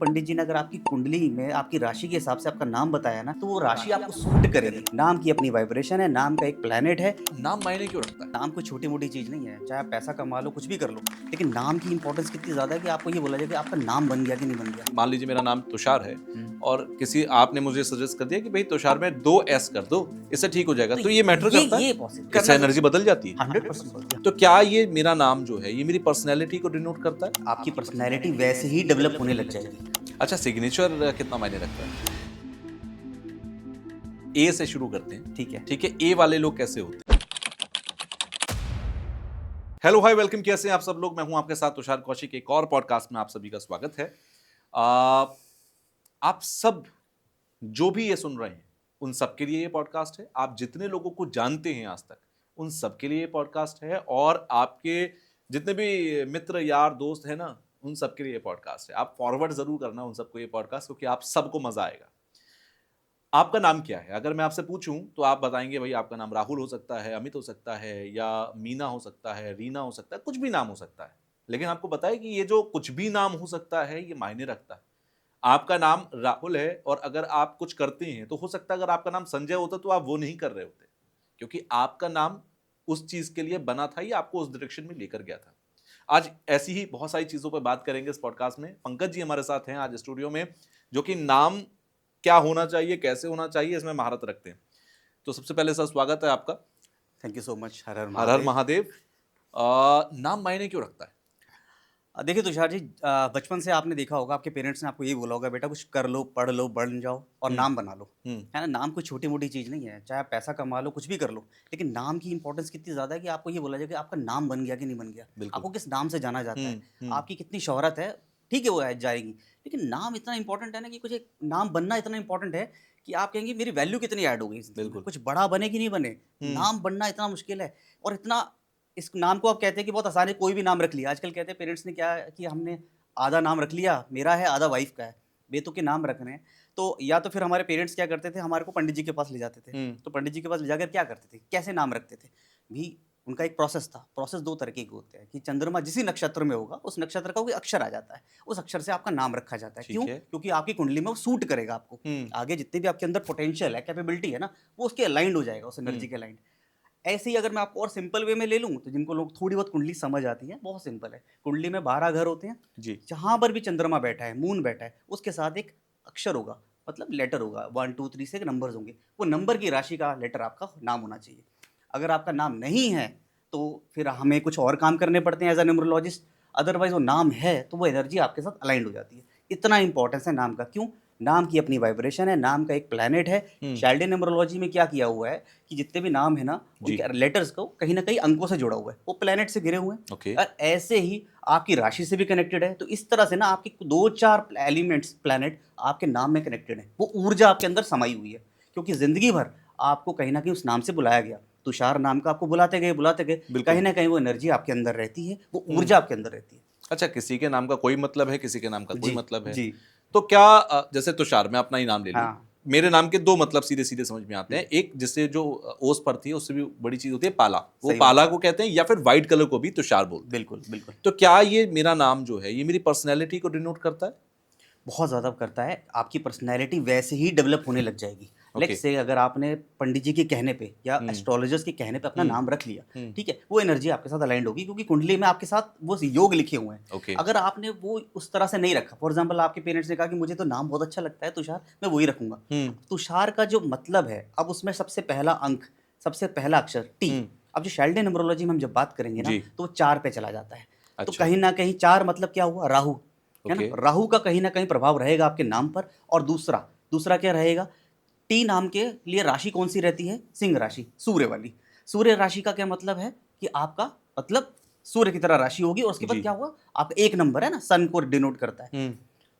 पंडित जी ने अगर आपकी कुंडली में आपकी राशि के हिसाब से आपका नाम बताया ना, तो वो राशि आपको सूट करेगी। नाम की अपनी वाइब्रेशन है, नाम का एक प्लेनेट है। नाम मायने क्यों रखता है? नाम कोई छोटी मोटी चीज नहीं है, चाहे आप पैसा कमा लो, कुछ भी कर लो, लेकिन नाम की इंपॉर्टेंस कितनी ज्यादा है कि आपको ये बोला जाए कि आपका नाम बन गया कि नहीं बन गया। मान लीजिए मेरा नाम तुषार है हम्म। और किसी आपने मुझे सजेस्ट कर दिया कि भाई तुषार में 2 एस कर दो, इससे ठीक हो जाएगा। तो ये मैटर करता है? ये पॉसिबल इससे करना एनर्जी बदल जाती है? 100% बोलते हैं। तो क्या ये मेरा नाम जो है ये मेरी पर्सनैलिटी को डिनोट करता है? आपकी पर्सनैलिटी वैसे ही डेवलप होने लग जाएगी। अच्छा, सिग्नेचर कितना मायने रखता है? ए से शुरू करते हैं। ठीक है। ठीक है, ए वाले लोग कैसे होते हैं? हेलो हाय वेलकम, कैसे हैं आप सब लोग? मैं हूं आपके साथ तुषार कौशिक। एक और पॉडकास्ट में आप सभी का स्वागत है। आप सब जो भी ये सुन रहे हैं उन सब के लिए ये पॉडकास्ट है। आप जितने लोगों को जानते हैं आज तक उन सब के लिए ये पॉडकास्ट है, और आपके जितने भी मित्र यार दोस्त हैं ना, उन सब के लिए ये पॉडकास्ट है। आप फॉरवर्ड जरूर करना उन सबको ये पॉडकास्ट, क्योंकि आप सबको मजा आएगा। आपका नाम क्या है? अगर मैं आपसे पूछूं तो आप बताएंगे भाई आपका नाम राहुल हो सकता है, अमित हो सकता है, या मीना हो सकता है, रीना हो सकता है, कुछ भी नाम हो सकता है। लेकिन आपको पता है कि ये जो कुछ भी नाम हो सकता है ये मायने रखता है। आपका नाम राहुल है और अगर आप कुछ करते हैं तो हो सकता है अगर आपका नाम संजय होता तो आप वो नहीं कर रहे होते, क्योंकि आपका नाम उस चीज के लिए बना था, ये आपको उस डायरेक्शन में लेकर गया था। आज ऐसी ही बहुत सारी चीजों पर बात करेंगे इस पॉडकास्ट में। पंकज जी हमारे साथ हैं आज स्टूडियो में, जो कि नाम क्या होना चाहिए, कैसे होना चाहिए, इसमें महारत रखते हैं। तो सबसे पहले सर स्वागत है आपका। Thank you so much. हर हर हर हर महादेव। महादेव। नाम मायने क्यों रखता है? देखिए तुषार जी, बचपन से आपने देखा होगा, आपके पेरेंट्स ने आपको यही बोला होगा, बेटा कुछ कर लो, पढ़ लो, बन जाओ और हम्म। नाम बना लो। हम्म। है ना? नाम कोई छोटी मोटी चीज़ नहीं है, चाहे आप पैसा कमा लो, कुछ भी कर लो, लेकिन नाम की इंपॉर्टेंस कितनी ज़्यादा है कि आपको ये बोला जाए कि आपका नाम बन गया कि नहीं बन गया। बिल्कुल। आपको किस नाम से जाना जाता है, हम्म। आपकी कितनी शोहरत है, ठीक है वो है जाएगी, लेकिन नाम इतना इंपॉर्टेंट है ना, कि कुछ एक नाम बनना इतना इंपॉर्टेंट है कि आप कहेंगे मेरी वैल्यू कितनी ऐड हो गई ज़िंदगी में, बिल्कुल। कुछ बड़ा बने कि नहीं बने, हम्म। नाम बनना इतना मुश्किल है। और इतना इस नाम को आप कहते हैं कि बहुत आसान है, कोई भी नाम रख लिया। आजकल कहते हैं पेरेंट्स ने क्या कि हमने आधा नाम रख लिया, मेरा है आधा वाइफ का है, बेतुके नाम रख रहे हैं। तो या तो फिर हमारे पेरेंट्स क्या करते थे, हमारे को पंडित जी के पास ले जाते थे। हम्म। तो पंडित जी के पास ले जाकर क्या करते थे, कैसे नाम रखते थे भी, उनका एक प्रोसेस था। प्रोसेस दो तरीके के होते हैं कि चंद्रमा जिस नक्षत्र में होगा उस नक्षत्र का कोई अक्षर आ जाता है, उस अक्षर से आपका नाम रखा जाता है। ठीक क्यों? है। क्योंकि आपकी कुंडली में वो सूट करेगा आपको। हम्म। आगे जितने भी आपके अंदर पोटेंशियल है, कैपेबिलिटी है ना, वो उसके अलाइंड हो जाएगा, उस एनर्जी के अलाइंड। ऐसे ही अगर मैं आपको और सिंपल वे में ले लूँ, तो जिनको लोग थोड़ी बहुत कुंडली समझ आती है, बहुत सिंपल है। कुंडली में 12 घर होते हैं। जी। जहाँ पर भी चंद्रमा बैठा है, मून बैठा है, उसके साथ एक अक्षर होगा, मतलब लेटर होगा। 1 2 3 से नंबर्स होंगे। वो नंबर की राशि का लेटर आपका नाम होना चाहिए। अगर आपका नाम नहीं है तो फिर हमें कुछ और काम करने पड़ते हैं एज अ न्यूमरोलॉजिस्ट। अदरवाइज वो नाम है तो वो एनर्जी आपके साथ अलाइंड हो जाती है। इतना इंपॉर्टेंस है नाम का। क्यों? नाम की अपनी वाइब्रेशन है, नाम का एक प्लैनेट है। हम्म। चाइल्ड न्यूमरोलॉजी में क्या किया हुआ है कि जितने भी नाम है ना, जी। उनके लेटर्स को कहीं ना कहीं अंकों से जुड़ा हुआ है, वो प्लैनेट से घिरे हुए हैं। ओके। और ऐसे ही आपकी राशि से भी कनेक्टेड है। तो इस तरह से ना आपकी 2 4 एलिमेंट्स, प्लैनेट आपके नाम में कनेक्टेड है। वो ऊर्जा आपके अंदर समाई हुई है, क्योंकि जिंदगी भर आपको कहीं ना कहीं उस नाम से बुलाया गया। तुषार नाम का आपको बुलाते गए बुलाते गए, बिल्कुल। कहीं ना कहीं वो एनर्जी आपके अंदर रहती है, वो हम्म। ऊर्जा आपके अंदर रहती है। अच्छा, किसी के नाम का कोई मतलब है, किसी के नाम का कोई जी। मतलब है। जी। तो क्या जैसे तुषार, मैं अपना ही नाम ले लूं, हाँ। मेरे नाम के दो मतलब सीधे सीधे समझ में आते हम्म, हैं। एक जिससे जो ओस पर थी, उससे भी बड़ी चीज होती है पाला, वो सही बात पाला है। को कहते हैं, या फिर व्हाइट कलर को भी तुषार बोलते हैं। बिल्कुल बिल्कुल। तो क्या ये मेरा नाम जो है ये मेरी पर्सनैलिटी को डिनोट करता है? बहुत ज़्यादा करता है। आपकी पर्सनैलिटी वैसे ही डेवलप होने लग जाएगी। ओके। लेट्स से अगर आपने पंडित जी के कहने पे या हम्म। एस्ट्रोलॉजर्स के कहने पे अपना हम्म। नाम रख लिया, हम्म। ठीक है, वो एनर्जी आपके साथ अलाइंड होगी, क्योंकि कुंडली में आपके साथ वो योग लिखे हुए हैं। ओके। अगर आपने वो उस तरह से नहीं रखा, फॉर एग्जाम्पल आपके पेरेंट्स ने कहा कि मुझे तो नाम बहुत अच्छा लगता है तुषार, मैं वही रखूंगा। हम्म। तुषार का जो मतलब है, अब उसमें सबसे पहला अंक, सबसे पहला अक्षर टी। हम्म। अब जो चाइल्ड न्यूमरोलॉजी में हम जब बात करेंगे ना, जी। तो वो 4 पे चला जाता है। तो अच्छा। कहीं ना कहीं 4 मतलब क्या हुआ? राहु। है ना? ओके। राहु का कहीं ना कहीं प्रभाव रहेगा आपके नाम पर। और दूसरा दूसरा क्या रहेगा? टी नाम के लिए राशि कौन सी रहती है? सिंह राशि, सूर्य वाली। सूर्य राशि का क्या मतलब है कि आपका मतलब सूर्य की तरह राशि होगी। और उसके बाद जी। क्या हुआ? आपका एक नंबर है ना, सन को डिनोट करता है। हम्म।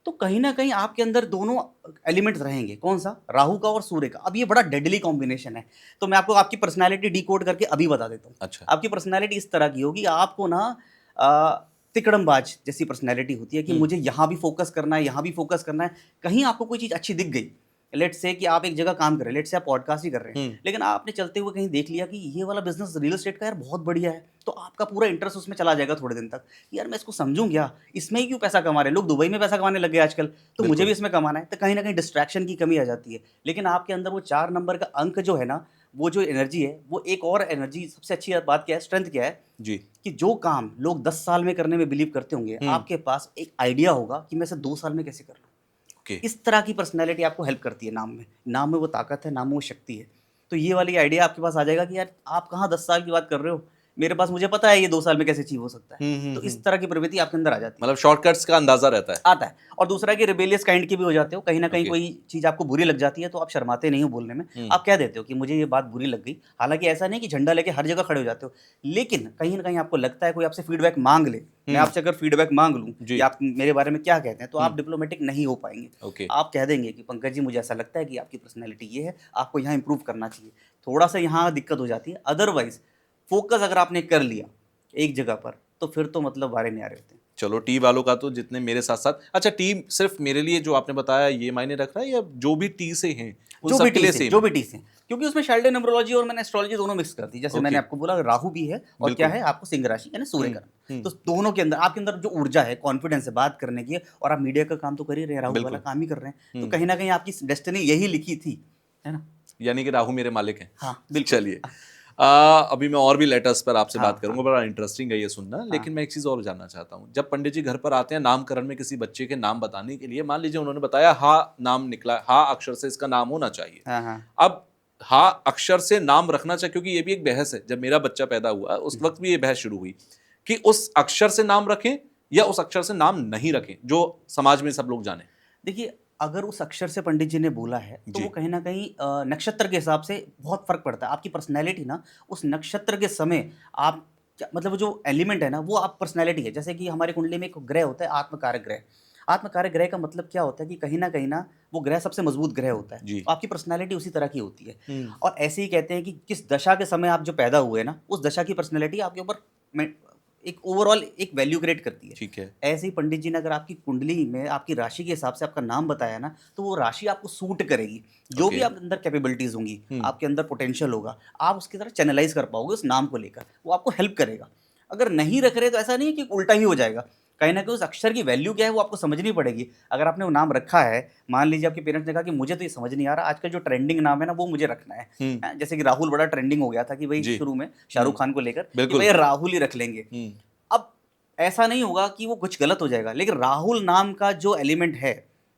तो कहीं ना कहीं आपके अंदर दोनों एलिमेंट्स रहेंगे। कौन सा? राहु का और सूर्य का। अब ये बड़ा डेडली कॉम्बिनेशन है। तो मैं आपको आपकी पर्सनैलिटी डिकोड करके अभी बता देता हूँ। अच्छा। आपकी पर्सनैलिटी इस तरह की होगी, आपको ना अ, तिकड़मबाज जैसी पर्सनैलिटी होती है कि हम्म। मुझे यहाँ भी फोकस करना है, यहाँ भी फोकस करना है। कहीं आपको कोई चीज़ अच्छी दिख गई, लेट से कि आप एक जगह काम कर रहे हैं, लेट से आप पॉडकास्ट ही कर रहे हैं, हम्म, लेकिन आपने चलते हुए कहीं देख लिया कि ये वाला बिजनेस रियल एस्टेट का यार बहुत बढ़िया है, तो आपका पूरा इंटरेस्ट उसमें चला जाएगा थोड़े दिन तक। यार मैं इसको समझूं क्या, इसमें ही क्यों पैसा कमा रहे हैं लोग, दुबई में पैसा कमाने लग गए आजकल, तो मुझे भी बिल्कुल। इसमें कमाना है। तो कहीं ना कहीं डिस्ट्रैक्शन की कमी आ जाती है, लेकिन आपके अंदर वो 4 नंबर का अंक जो है ना, वो जो एनर्जी है, वो एक और एनर्जी, सबसे अच्छी बात क्या है, स्ट्रेंथ क्या है, जी। कि जो काम लोग 10 साल में करने में बिलीव करते होंगे, हम्म। आपके पास एक आइडिया होगा कि मैं इसे 2 साल में कैसे कर लूँ। ओके। इस तरह की पर्सनैलिटी आपको हेल्प करती है नाम में। नाम में वो ताकत है, नाम में वो शक्ति है। तो ये वाली आइडिया आपके पास आ जाएगा कि यार आप कहाँ 10 साल की बात कर रहे हो, मेरे पास, मुझे पता है ये 2 साल में कैसे अचीव हो सकता है। तो इस तरह की प्रवृत्ति आपके अंदर आ जाती है। मतलब शॉर्टकट्स का अंदाजा रहता है। आता है। और दूसरा कि रिबेलियस काइंड के भी हो जाते हो, कहीं न कहीं ओके। कोई चीज़ आपको बुरी लग जाती है तो आप शर्माते नहीं हो बोलने में, हम्म। आप कह देते हो कि मुझे ये बात बुरी लग गई। हालाँकि ऐसा नहीं कि झंडा लेके हर जगह खड़े हो जाते हो, लेकिन कहीं न कहीं आपको लगता है कोई आपसे फीडबैक माँग ले, मैं हम्म। आपसे अगर फीडबैक माँग लूँ जी। कि आप मेरे बारे में क्या कहते हैं, तो आप हम्म। डिप्लोमैटिक नहीं हो पाएँगे। ओके। आप कह देंगे कि पंकज जी मुझे ऐसा लगता है कि आपकी पर्सनैलिटी ये है, आपको यहाँ इम्प्रूव करना चाहिए। थोड़ा-सा यहाँ दिक्कत हो जाती है, अदरवाइज़ फ़ोकस अगर आपने कर लिया एक जगह पर, तो फिर तो मतलब वारे न्यारे होते हैं। चलो, टी वालों का तो जितने मेरे साथ साथ, अच्छा टी सिर्फ मेरे लिए जो आपने बताया ये मायने रख रहा है, या जो भी टी से हैं उन सब के लिए सेम जो है? भी टी से, क्योंकि उसमें शेल्डन न्यूमरोलॉजी और मैंने एस्ट्रोलॉजी दोनों मिक्स कर दी। जैसे मैंने ओके। आपको बोला राहु भी है और क्या बिल्कुल। है, आपको सिंह राशि यानी सूर्य का। हम्म। तो दोनों के अंदर, आपके अंदर जो ऊर्जा है, कॉन्फिडेंस है बात करने की, और आप मीडिया का काम तो कर ही रहे हैं, राहु वाला बिल्कुल। काम ही कर रहे हैं, तो हम्म। कहीं ना कहीं आपकी डेस्टिनी यही लिखी थी, है ना। यानी कि राहु मेरे मालिक हैं। हाँ बिल्कुल। चलिए, अभी मैं और भी लेटर्स पर आपसे हाँ बात करूंगा, हाँ बड़ा इंटरेस्टिंग है ये सुनना, लेकिन हाँ मैं एक चीज़ और जानना चाहता हूँ। जब पंडित जी घर पर आते हैं नामकरण में किसी बच्चे के नाम बताने के लिए, मान लीजिए उन्होंने बताया हा नाम निकला, हा अक्षर से इसका नाम होना चाहिए। हाँ हाँ। अब हा अक्षर से नाम रखना चाहिए, क्योंकि ये भी एक बहस है। जब मेरा बच्चा पैदा हुआ उस वक्त भी ये बहस शुरू हुई कि उस अक्षर से नाम रखें या उस अक्षर से नाम नहीं रखें, जो समाज में सब लोग जाने। देखिए, अगर उस अक्षर से पंडित जी ने बोला है, तो जी। वो कहीं न कहीं नक्षत्र के हिसाब से बहुत फ़र्क पड़ता है। आपकी पर्सनैलिटी ना, उस नक्षत्र के समय आप क्या मतलब, वो जो एलिमेंट है ना, वो आप पर्सनैलिटी है। जैसे कि हमारी कुंडली में एक ग्रह होता है आत्मकारक ग्रह। आत्मकारक ग्रह का मतलब क्या होता है कि कहीं न वो ग्रह सबसे मज़बूत ग्रह होता है। जी। तो आपकी पर्सनैलिटी उसी तरह की होती है। हम्म। और ऐसे ही कहते हैं कि किस दशा के समय आप जो पैदा हुए ना, उस दशा की पर्सनैलिटी आपके ऊपर में एक ओवरऑल एक वैल्यू क्रिएट करती है। ठीक है। ऐसे ही पंडित जी ने अगर आपकी कुंडली में आपकी राशि के हिसाब से आपका नाम बताया ना, तो वो राशि आपको सूट करेगी। जो भी ओके। आपके अंदर कैपेबिलिटीज़ होंगी, हम्म। आपके अंदर पोटेंशियल होगा, आप उसकी तरह चैनलाइज़ कर पाओगे उस नाम को लेकर, वो आपको हेल्प करेगा। अगर नहीं रख रहे तो ऐसा नहीं है कि उल्टा ही हो जाएगा, कहीं न कहीं उस अक्षर की वैल्यू क्या है वो आपको समझनी पड़ेगी। अगर आपने वो नाम रखा है, मान लीजिए आपके पेरेंट्स ने कहा कि मुझे तो ये समझ नहीं आ रहा, आजकल जो ट्रेंडिंग नाम है ना वो मुझे रखना है। हम्म। जैसे कि राहुल बड़ा ट्रेंडिंग हो गया था कि भई जी। शुरू में हम्म। शाहरुख खान को लेकर कि बिल्कुल। भई राहुल ही रख लेंगे। हम्म। अब ऐसा नहीं होगा कि वो कुछ गलत हो जाएगा, लेकिन राहुल नाम का जो एलिमेंट है,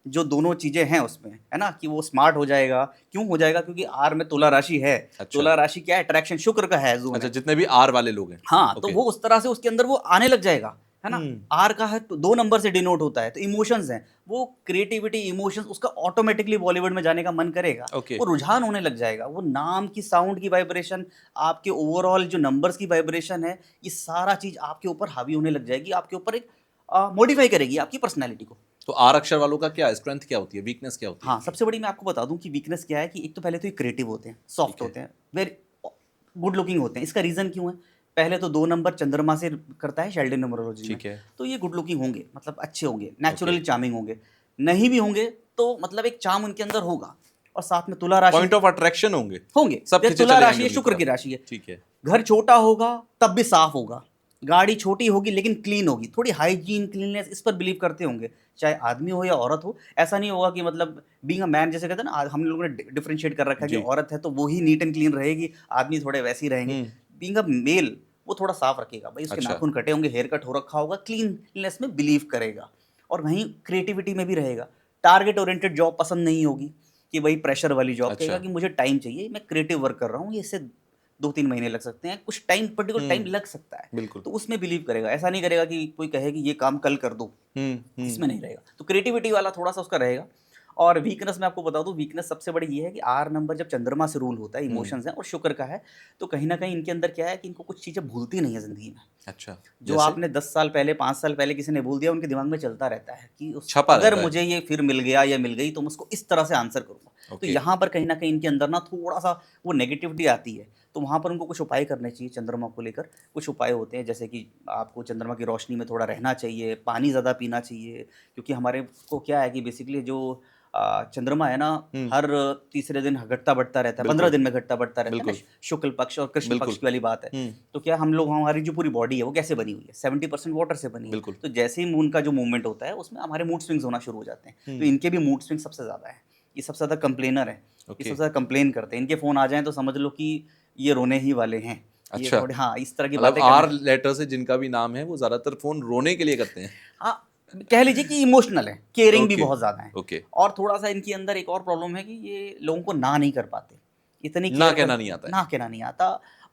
जो दोनों चीज़ें हैं उसमें, है ना? कि वो स्मार्ट हो जाएगा, क्यों हो जाएगा? क्योंकि आर में तुला राशि है, अच्छा। तुला राशि क्या है? अट्रैक्शन शुक्र का है, ज़ोन अच्छा, है। जितने भी आर वाले लोग हैं। हाँ, तो ओके। वो उस तरह से उसके अंदर वो आने लग जाएगा, है ना? हम्म। आर का है तो 2 नंबर से डिनोट होता है, तो इमोशंस हैं, वो क्रिएटिविटी, इमोशंस, उसका ऑटोमैटिकली बॉलीवुड में जाने का मन करेगा, ओके। वो रुझान होने लग जाएगा, वो नाम की साउंड की वाइब्रेशन, आपके ओवरऑल जो नंबर्स की वाइब्रेशन है, ये सारा चीज़ आपके ऊपर हावी होने लग जाएगी, आपके ऊपर एक मॉडिफाई करेगी आपकी पर्सनैलिटी को। तो आर अक्षर वालों का क्या स्ट्रेंथ क्या होती है, वीकनेस क्या होती है हाँ, इनकी? सबसे बड़ी मैं आपको बता दूँ कि वीकनेस क्या है, कि एक तो पहले तो ये क्रिएटिव होते हैं, सॉफ्ट ठीक है। होते हैं, वेरी गुड लुकिंग होते हैं। इसका रीज़न क्यों है? पहले तो 2 नंबर चंद्रमा से करता है शेल्डन न्यूमरोलॉजी में, ठीक है। तो ये गुड लुकिंग होंगे, मतलब अच्छे होंगे, ओके। नेचुरली चार्मिंग होंगे। नहीं भी होंगे तो मतलब एक चार्म उनके अंदर होगा। और साथ में तुला राशि पॉइंट ऑफ अट्रैक्शन होंगे, होंगे, सब ये खींचे तुला चले राशि जाएंगे है, उनकी शुक्र की तरफ। राशि है। ठीक है। घर छोटा होगा तब भी साफ होगा, गाड़ी छोटी होगी लेकिन क्लीन होगी, थोड़ी हाइजीन, क्लीननेस, इस पर बिलीव करते होंगे, चाहे आदमी हो या औरत हो। ऐसा नहीं होगा कि मतलब बीइंग अ मैन, जैसे कहते हैं ना, हम लोगों ने डिफरेंशिएट कर रखा है कि जी। औरत है तो वो ही नीट एंड क्लीन रहेगी, आदमी थोड़े वैसे ही रहेंगे। हम्म। बीइंग अ मेल, वो थोड़ा साफ रखेगा भाई, उसके अच्छा। नाखून कटे होंगे, हेयर कट हो रखा होगा, क्लीननेस में बिलीव करेगा, और वहीं क्रिएटिविटी में भी रहेगा। टारगेट ओरिएंटेड जॉब पसंद नहीं होगी, कि भाई प्रेशर वाली जॉब, अच्छा। कहेगा कि मुझे टाइम चाहिए, मैं क्रिएटिव वर्क कर रहा हूँ, ये इससे 2-3 महीने लग सकते हैं, कुछ टाइम, पर्टिकुलर टाइम लग सकता है, बिल्कुल। तो उसमें बिलीव करेगा। ऐसा नहीं करेगा कि कोई कहे कि ये काम कल कर दो, इसमें नहीं रहेगा। तो क्रिएटिविटी वाला थोड़ा-सा उसका रहेगा। और वीकनेस मैं आपको बता दूँ, वीकनेस सबसे बड़ी ये है कि आर नंबर जब चंद्रमा से रूल होता है, इमोशंस हैं और शुक्र का है, तो कहीं न कहीं इनके अंदर क्या है कि इनको कुछ चीज़ें भूलती नहीं है ज़िंदगी में। अच्छा। जो जैसे आपने 10 साल पहले, 5 साल पहले किसी ने बोल दिया, उनके दिमाग में चलता रहता है कि उस छपा अगर रहता है। मुझे ये फिर मिल गया या मिल गई तो मैं उसको इस तरह से आंसर करूँगा। तो ओके। यहाँ पर कहीं ना कहीं इनके अंदर ना थोड़ा सा वो नेगेटिविटी आती है, तो वहाँ पर उनको कुछ उपाय करने चाहिए चंद्रमा को लेकर। कुछ उपाय होते हैं जैसे कि आपको चंद्रमा की रोशनी में थोड़ा रहना चाहिए, पानी ज़्यादा पीना चाहिए, क्योंकि हमारे को क्या है कि बेसिकली जो चंद्रमा है ना, हुँ, हर तीसरे दिन घटता बढ़ता रहता है, 15 बिल्कुल, दिन में घटता बढ़ता रहता है ना, बिल्कुल, शुक्ल पक्ष और कृष्ण पक्ष बिल्कुल। की वाली बात है। हुँ, तो क्या हम लोग, हमारी जो पूरी बॉडी है वो कैसे बनी हुई है, 70% वाटर से बनी है। बिल्कुल। तो जैसे ही मून का जो मूवमेंट होता है उसमें हमारे मूड स्विंग्स होना शुरू हो जाते हैं। तो हुँ, इनके भी मूड स्विंग सबसे ज़्यादा है, ये सबसे ज़्यादा कंप्लेनर है, ये ओके। सबसे ज़्यादा कंप्लेन करते हैं। इनके फ़ोन आ जाएँ तो समझ लो कि ये रोने ही वाले हैं। ये अच्छा, थोड़े, हाँ, इस तरह की मतलब बातें करने। आर लेटर से जिनका भी नाम है वो ज़्यादातर फ़ोन रोने के लिए करते हैं। हाँ, कह लीजिए कि इमोशनल है, केयरिंग भी ओके, बहुत ज़्यादा है। ओके। और थोड़ा-सा इनके अंदर एक और प्रॉब्लम है कि ये लोगों को ना नहीं कर पाते। इतनी ना केयर कहना करते नहीं हैं, आता है। ना कहना नहीं आता।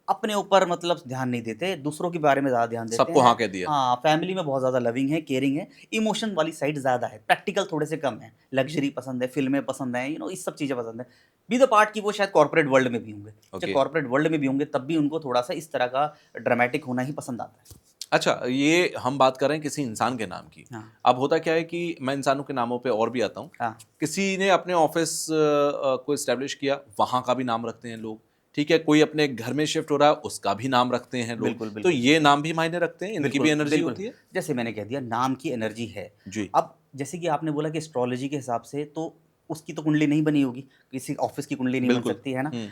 अपने ऊपर मतलब ध्यान नहीं देते, दूसरों के बारे में ज़्यादा ध्यान देते सबको हैं। हाँ कह दिया। हाँ, फैमिली में बहुत ज़्यादा लविंग है, केयरिंग है, इमोशन वाली साइड ज़्यादा है, प्रैक्टिकल थोड़े से कम है। लग्ज़री पसंद है, फ़िल्में पसंद हैं, इस सब चीज़ें पसंद हैं। बी द पार्ट कि वो शायद कॉर्पोरेट वर्ल्ड में भी होंगे। जब ओके। कॉर्पोरेट वर्ल्ड में भी होंगे तब भी उनको थोड़ा-सा इस तरह का ड्रामेटिक होना ही पसंद आता है। अच्छा, ये हम बात कर रहे हैं किसी इंसान के नाम की। हाँ, अब होता क्या है कि मैं इंसानों के नामों पे और भी आता हूँ। हाँ। किसी ने अपने ऑफ़िस को एस्टेब्लिश किया, वहाँ का भी नाम रखते हैं लोग, ठीक है? कोई अपने घर में शिफ्ट हो रहा है, उसका भी नाम रखते हैं लोग। बिल्कुल, तो बिल्कुल। ये नाम भी मायने रखते हैं, इनकी भी बिल्कुल, एनर्जी बिल्कुल। होती है? जैसे मैंने कह दिया, नाम की एनर्जी है। जी, अब जैसे कि आपने बोला कि एस्ट्रोलॉजी के हिसाब से तो उसकी तो कुंडली नहीं बनी होगी, किसी ऑफ़िस की कुंडली नहीं बन बिल्कुल। सकती, है ना? हुँ,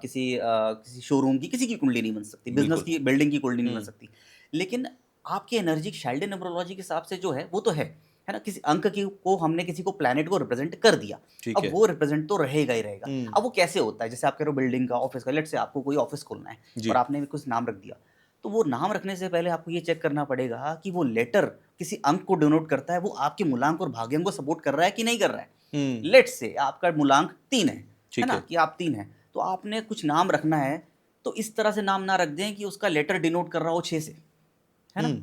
किसी शोरूम की, किसी की कुंडली नहीं बन सकती, बिज़नेस बिल्कुल। की, बिल्डिंग की कुंडली नहीं बन हुँ, सकती। लेकिन आपकी एनर्जी चाइल्ड न्यूमरोलॉजी के हिसाब से जो है, वो तो है ना? किसी अंक की को हमने किसी को प्लैनेट को रिप्रेज़ेंट कर दिया। ठीक अब है। वो रिप्रेज़ेंट तो रहेगा ही रहेगा। हुँ, अब वो कैसे होता है? जैसे आप कह रहे हो बिल्डिंग का, ऑफ़िस का, लेट्स से आपको कोई ऑफ़िस खोलना है और जी, आपने भी कुछ नाम रख दिया। तो वो नाम रखने से पहले आपको ये चेक करना पड़ेगा कि वो लेटर किसी अंक को डिनोट करता है, वो आपके मूलांक और भाग्यांक को सपोर्ट कर रहा है कि नहीं कर रहा है। हुँ, लेट्स से आपका मूलांक 3 है ठीक ना? है। कि आप 3 हैं, तो आपने कुछ नाम रखना है, तो इस तरह से नाम ना रख दें कि उसका लेटर डिनोट कर रहा हो 6 से, है हुँ, ना?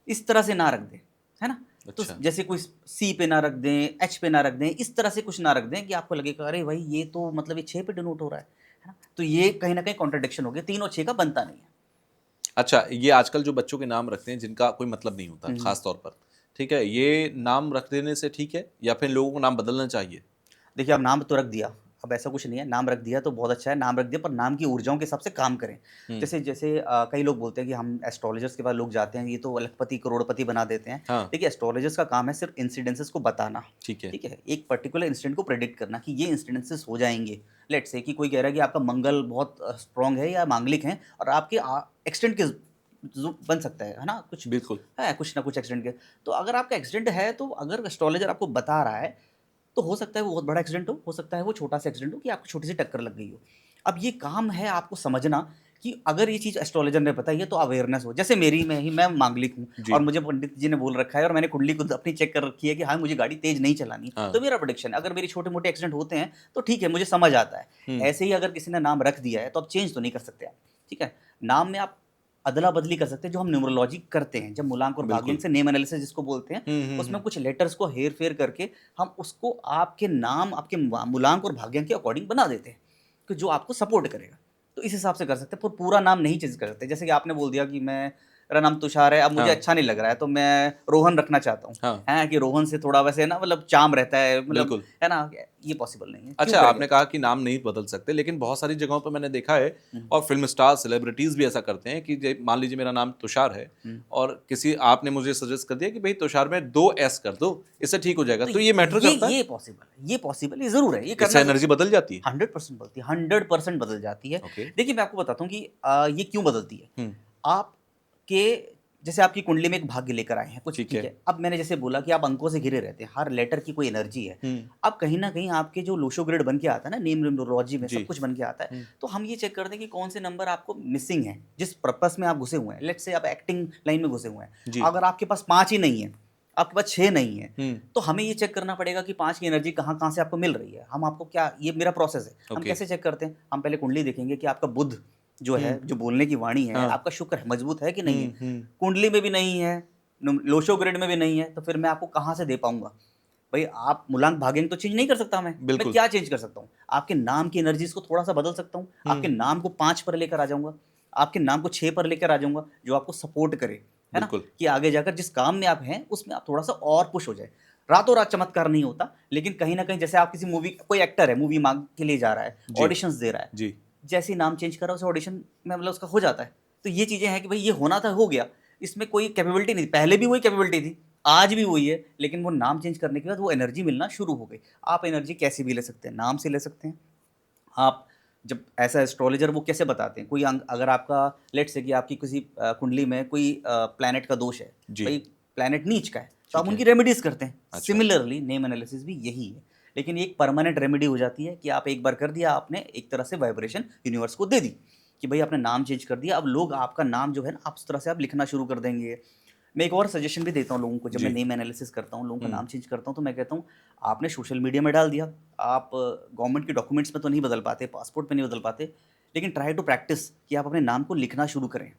इस तरह से ना रख दें, है ना? तो अच्छा। जैसे कोई सी पे ना रख दें, एच पे ना रख दें, इस तरह से कुछ ना रख दें कि आपको लगेगा अरे भाई ये तो मतलब ये 6 पे डिनोट हो रहा है ना? तो ये कहीं न कहीं कॉन्ट्रडिक्शन हो गया, 3 और 6 का बनता नहीं है। अच्छा, ये आजकल जो बच्चों के नाम रखते हैं जिनका कोई मतलब नहीं होता, हुँ, हुँ। ख़ास तौर पर, ठीक है? ये नाम रख देने से ठीक है या फिर लोगों को नाम बदलना चाहिए? देखिए, अब नाम तो रख दिया, अब ऐसा कुछ नहीं है, नाम रख दिया तो बहुत अच्छा है, नाम रख दिया पर नाम की ऊर्जाओं के हिसाब से काम करें। हुँ, जैसे कई लोग बोलते हैं कि हम एस्ट्रोलॉजर्स के पास लोग जाते हैं, ये तो लखपति, करोड़पति बना देते हैं। हाँ, देखिए, एस्ट्रोलॉजर्स का काम है सिर्फ़ इंसिडेंसेस को बताना, ठीक है। ठीक है? एक पर्टिकुलर इंसिडेंट को प्रेडिक्ट करना कि ये इंसिडेंसेस हो जाएँगे। लेट्स से कि कोई कह रहा है कि आपका मंगल बहुत स्ट्रॉन्ग है या मांगलिक हैं और आपके एक्सीडेंट के ज़ू बन सकता है ना? बिल्कुल, कुछ ना कुछ एक्सीडेंट के। तो अगर आपका एक्सीडेंट है, तो अगर एस्ट्रोलॉजर आपको बता रहा है तो हो सकता है वो बहुत बड़ा एक्सीडेंट हो सकता है वो छोटा-सा एक्सीडेंट हो कि आपको छोटी-सी टक्कर लग गई हो। अब ये काम है आपको समझना कि अगर ये चीज़ एस्ट्रोलॉजर ने बताई है तो अवेयरनेस हो। जैसे मेरी में ही मैं मांगलिक हूँ जी, और मुझे पंडित जी ने बोल रखा है और मैंने कुंडली खुद अपनी चेक कर रखी है कि हाँ, मुझे गाड़ी तेज़ नहीं चलानी। हाँ, तो मेरा प्रेडिक्शन है, अगर मेरे छोटे-मोटे एक्सीडेंट होते हैं तो ठीक है, मुझे समझ आता है। हुँ, ऐसे ही अगर किसी ने नाम रख दिया है तो आप चेंज तो नहीं कर सकते आप, ठीक है? नाम में आप अदला-बदली कर सकते हैं जो हम न्यूमरोलॉजी करते हैं। जब मूलांक और भाग्यांक बिल्कुल। से नेम एनालिसिस जिसको बोलते हैं, हुँ, हुँ, उसमें हुँ, कुछ लेटर्स को हेर-फेर करके हम उसको आपके नाम, आपके मूलांक और भाग्यांक के अकॉर्डिंग बना देते हैं, कि जो आपको सपोर्ट करेगा। तो इस हिसाब से कर सकते हैं, पर पूरा नाम नहीं चेंज कर सकते। जैसे कि आपने बोल दिया कि मेरा नाम तुषार है, अब मुझे हाँ, अच्छा नहीं लग रहा है, तो मैं रोहन रखना चाहता हूँ। हाँ, हैं कि रोहन से थोड़ा वैसे ना मतलब चार्म रहता है, मतलब बिल्कुल। है ना? ये पॉसिबल नहीं है। क्यों अच्छा, करेंगे? आपने कहा कि नाम नहीं बदल सकते, लेकिन बहुत सारी जगहों पे मैंने देखा है हुँ, और फ़िल्म स्टार, सेलिब्रिटीज़ भी ऐसा करते हैं कि जे मान लीजिए मेरा नाम तुषार है हुँ। और किसी आपने मुझे सजेस्ट कर दिया कि भई तुषार में 2 एस कर दो, इससे ठीक हो जाएगा। तो तो ये मैटर करता है? ये पॉसिबल है, ये पॉसिबल, ये ज़रूर है, ये इससे करना ज़ एनर्जी बदल जाती है? 100% बदलती है, 100% बदल जाती है। ओके। देखिए, मैं आपको बताता हूँ कि ये क्यों बदलती है। हुँ, आपके जैसे आपकी कुंडली में एक भाग्य लेकर आए हैं, कुछ ठीक ठीक है। है। अब मैंने जैसे बोला कि आप अंकों से घिरे रहते हैं, हर लेटर की कोई एनर्जी है। हुँ, अब कहीं न कहीं आपके जो लोशो ग्रिड बन के आता है ना, नेम न्यूमरोलॉजी में जी। सब कुछ बन के आता है, हुँ, तो हम ये चेक करते हैं कि कौन से नंबर आपको मिसिंग हैं, जिस पर्पज़ में आप घुसे हुए हैं। लेट्स से आप एक्टिंग लाइन में घुसे हुए हैं। जी। अगर आपके पास 5 ही नहीं है, आपके पास 6 नहीं है, हुँ, तो हमें ये चेक करना पड़ेगा कि 5 की एनर्जी कहाँ-कहाँ से आपको मिल रही है। हम आपको क्या, ये मेरा प्रोसेस है। हम ओके। कैसे चेक करते हैं? हम पहले कुंडली देखेंगे कि आपका बुध जो हुँ, है, जो बोलने की वाणी है, हाँ। आपका शुक्र है, मजबूत है कि नहीं है? हुँ, हुँ, कुंडली में भी नहीं है, लोशो ग्रिड में भी नहीं है, तो फिर मैं आपको कहाँ से दे पाऊँगा? भई आप मूलांक भाग्यांक तो चेंज नहीं कर सकता मैं बिल्कुल। क्या चेंज कर सकता हूँ? आपके नाम की एनर्जीज़ को थोड़ा-सा बदल सकता हूँ, आपके हुँ, नाम को 5 पर लेकर आ जाऊँगा, आपके नाम को 6 पर लेकर आ जाऊँगा, जो आपको सपोर्ट करे, है ना? बिल्कुल। कि आगे जाकर जिस काम में आप हैं, उसमें आप थोड़ा-सा और पुश हो जाएँ। रातों रात चमत्कार नहीं होता, लेकिन कहीं ना कहीं जैसे आप किसी मूवी, कोई एक्टर है मूवी मांग के लिए जा रहा है, जी। ऑडिशंस दे रहा है, जी। जैसे ही नाम चेंज कर रहा है उसे ऑडिशन में मतलब उसका हो जाता है। तो ये चीजें हैं कि भाई ये होना था, हो गया, इसमें कोई कैपेबिलिटी नहीं थी, पहले भी वही कैपेबिलिटी थी, आज भी वही है, लेकिन वो नाम चेंज करने के बाद वो एनर्जी मिलना शुरू हो गई। आप एनर्जी कैसे भी ले सकते हैं, नाम से ले सकते हैं आप। जब ऐसा एस्ट्रोलॉजर वो कैसे बताते हैं, कोई अगर आपका लेट से कि आपकी किसी कुंडली में कोई प्लैनेट का दोष है, जी। भाई प्लैनेट नीच का है, तो आप ठीक है। उनकी रेमेडीज करते हैं। अच्छा। सिमिलरली नेम एनालिसिस भी यही है, लेकिन एक परमानेंट रेमेडी हो जाती है कि आप एक बार कर दिया, आपने एक तरह से वाइब्रेशन यूनिवर्स को दे दी कि भाई आपने नाम चेंज कर दिया, अब लोग आपका नाम जो है ना, आप उस तरह से आप लिखना शुरू कर देंगे। मैं एक और सजेशन भी देता हूँ लोगों को, जब मैं जी। नेम एनालिसिस करता हूँ, लोगों का नाम चेंज करता हूँ, तो मैं कहता हूँ आपने सोशल मीडिया में डाल दिया, आप गवर्नमेंट के डॉक्यूमेंट्स में तो नहीं बदल पाते, पासपोर्ट में नहीं बदल पाते, लेकिन ट्राई टू प्रैक्टिस कि आप अपने नाम को लिखना शुरू करें।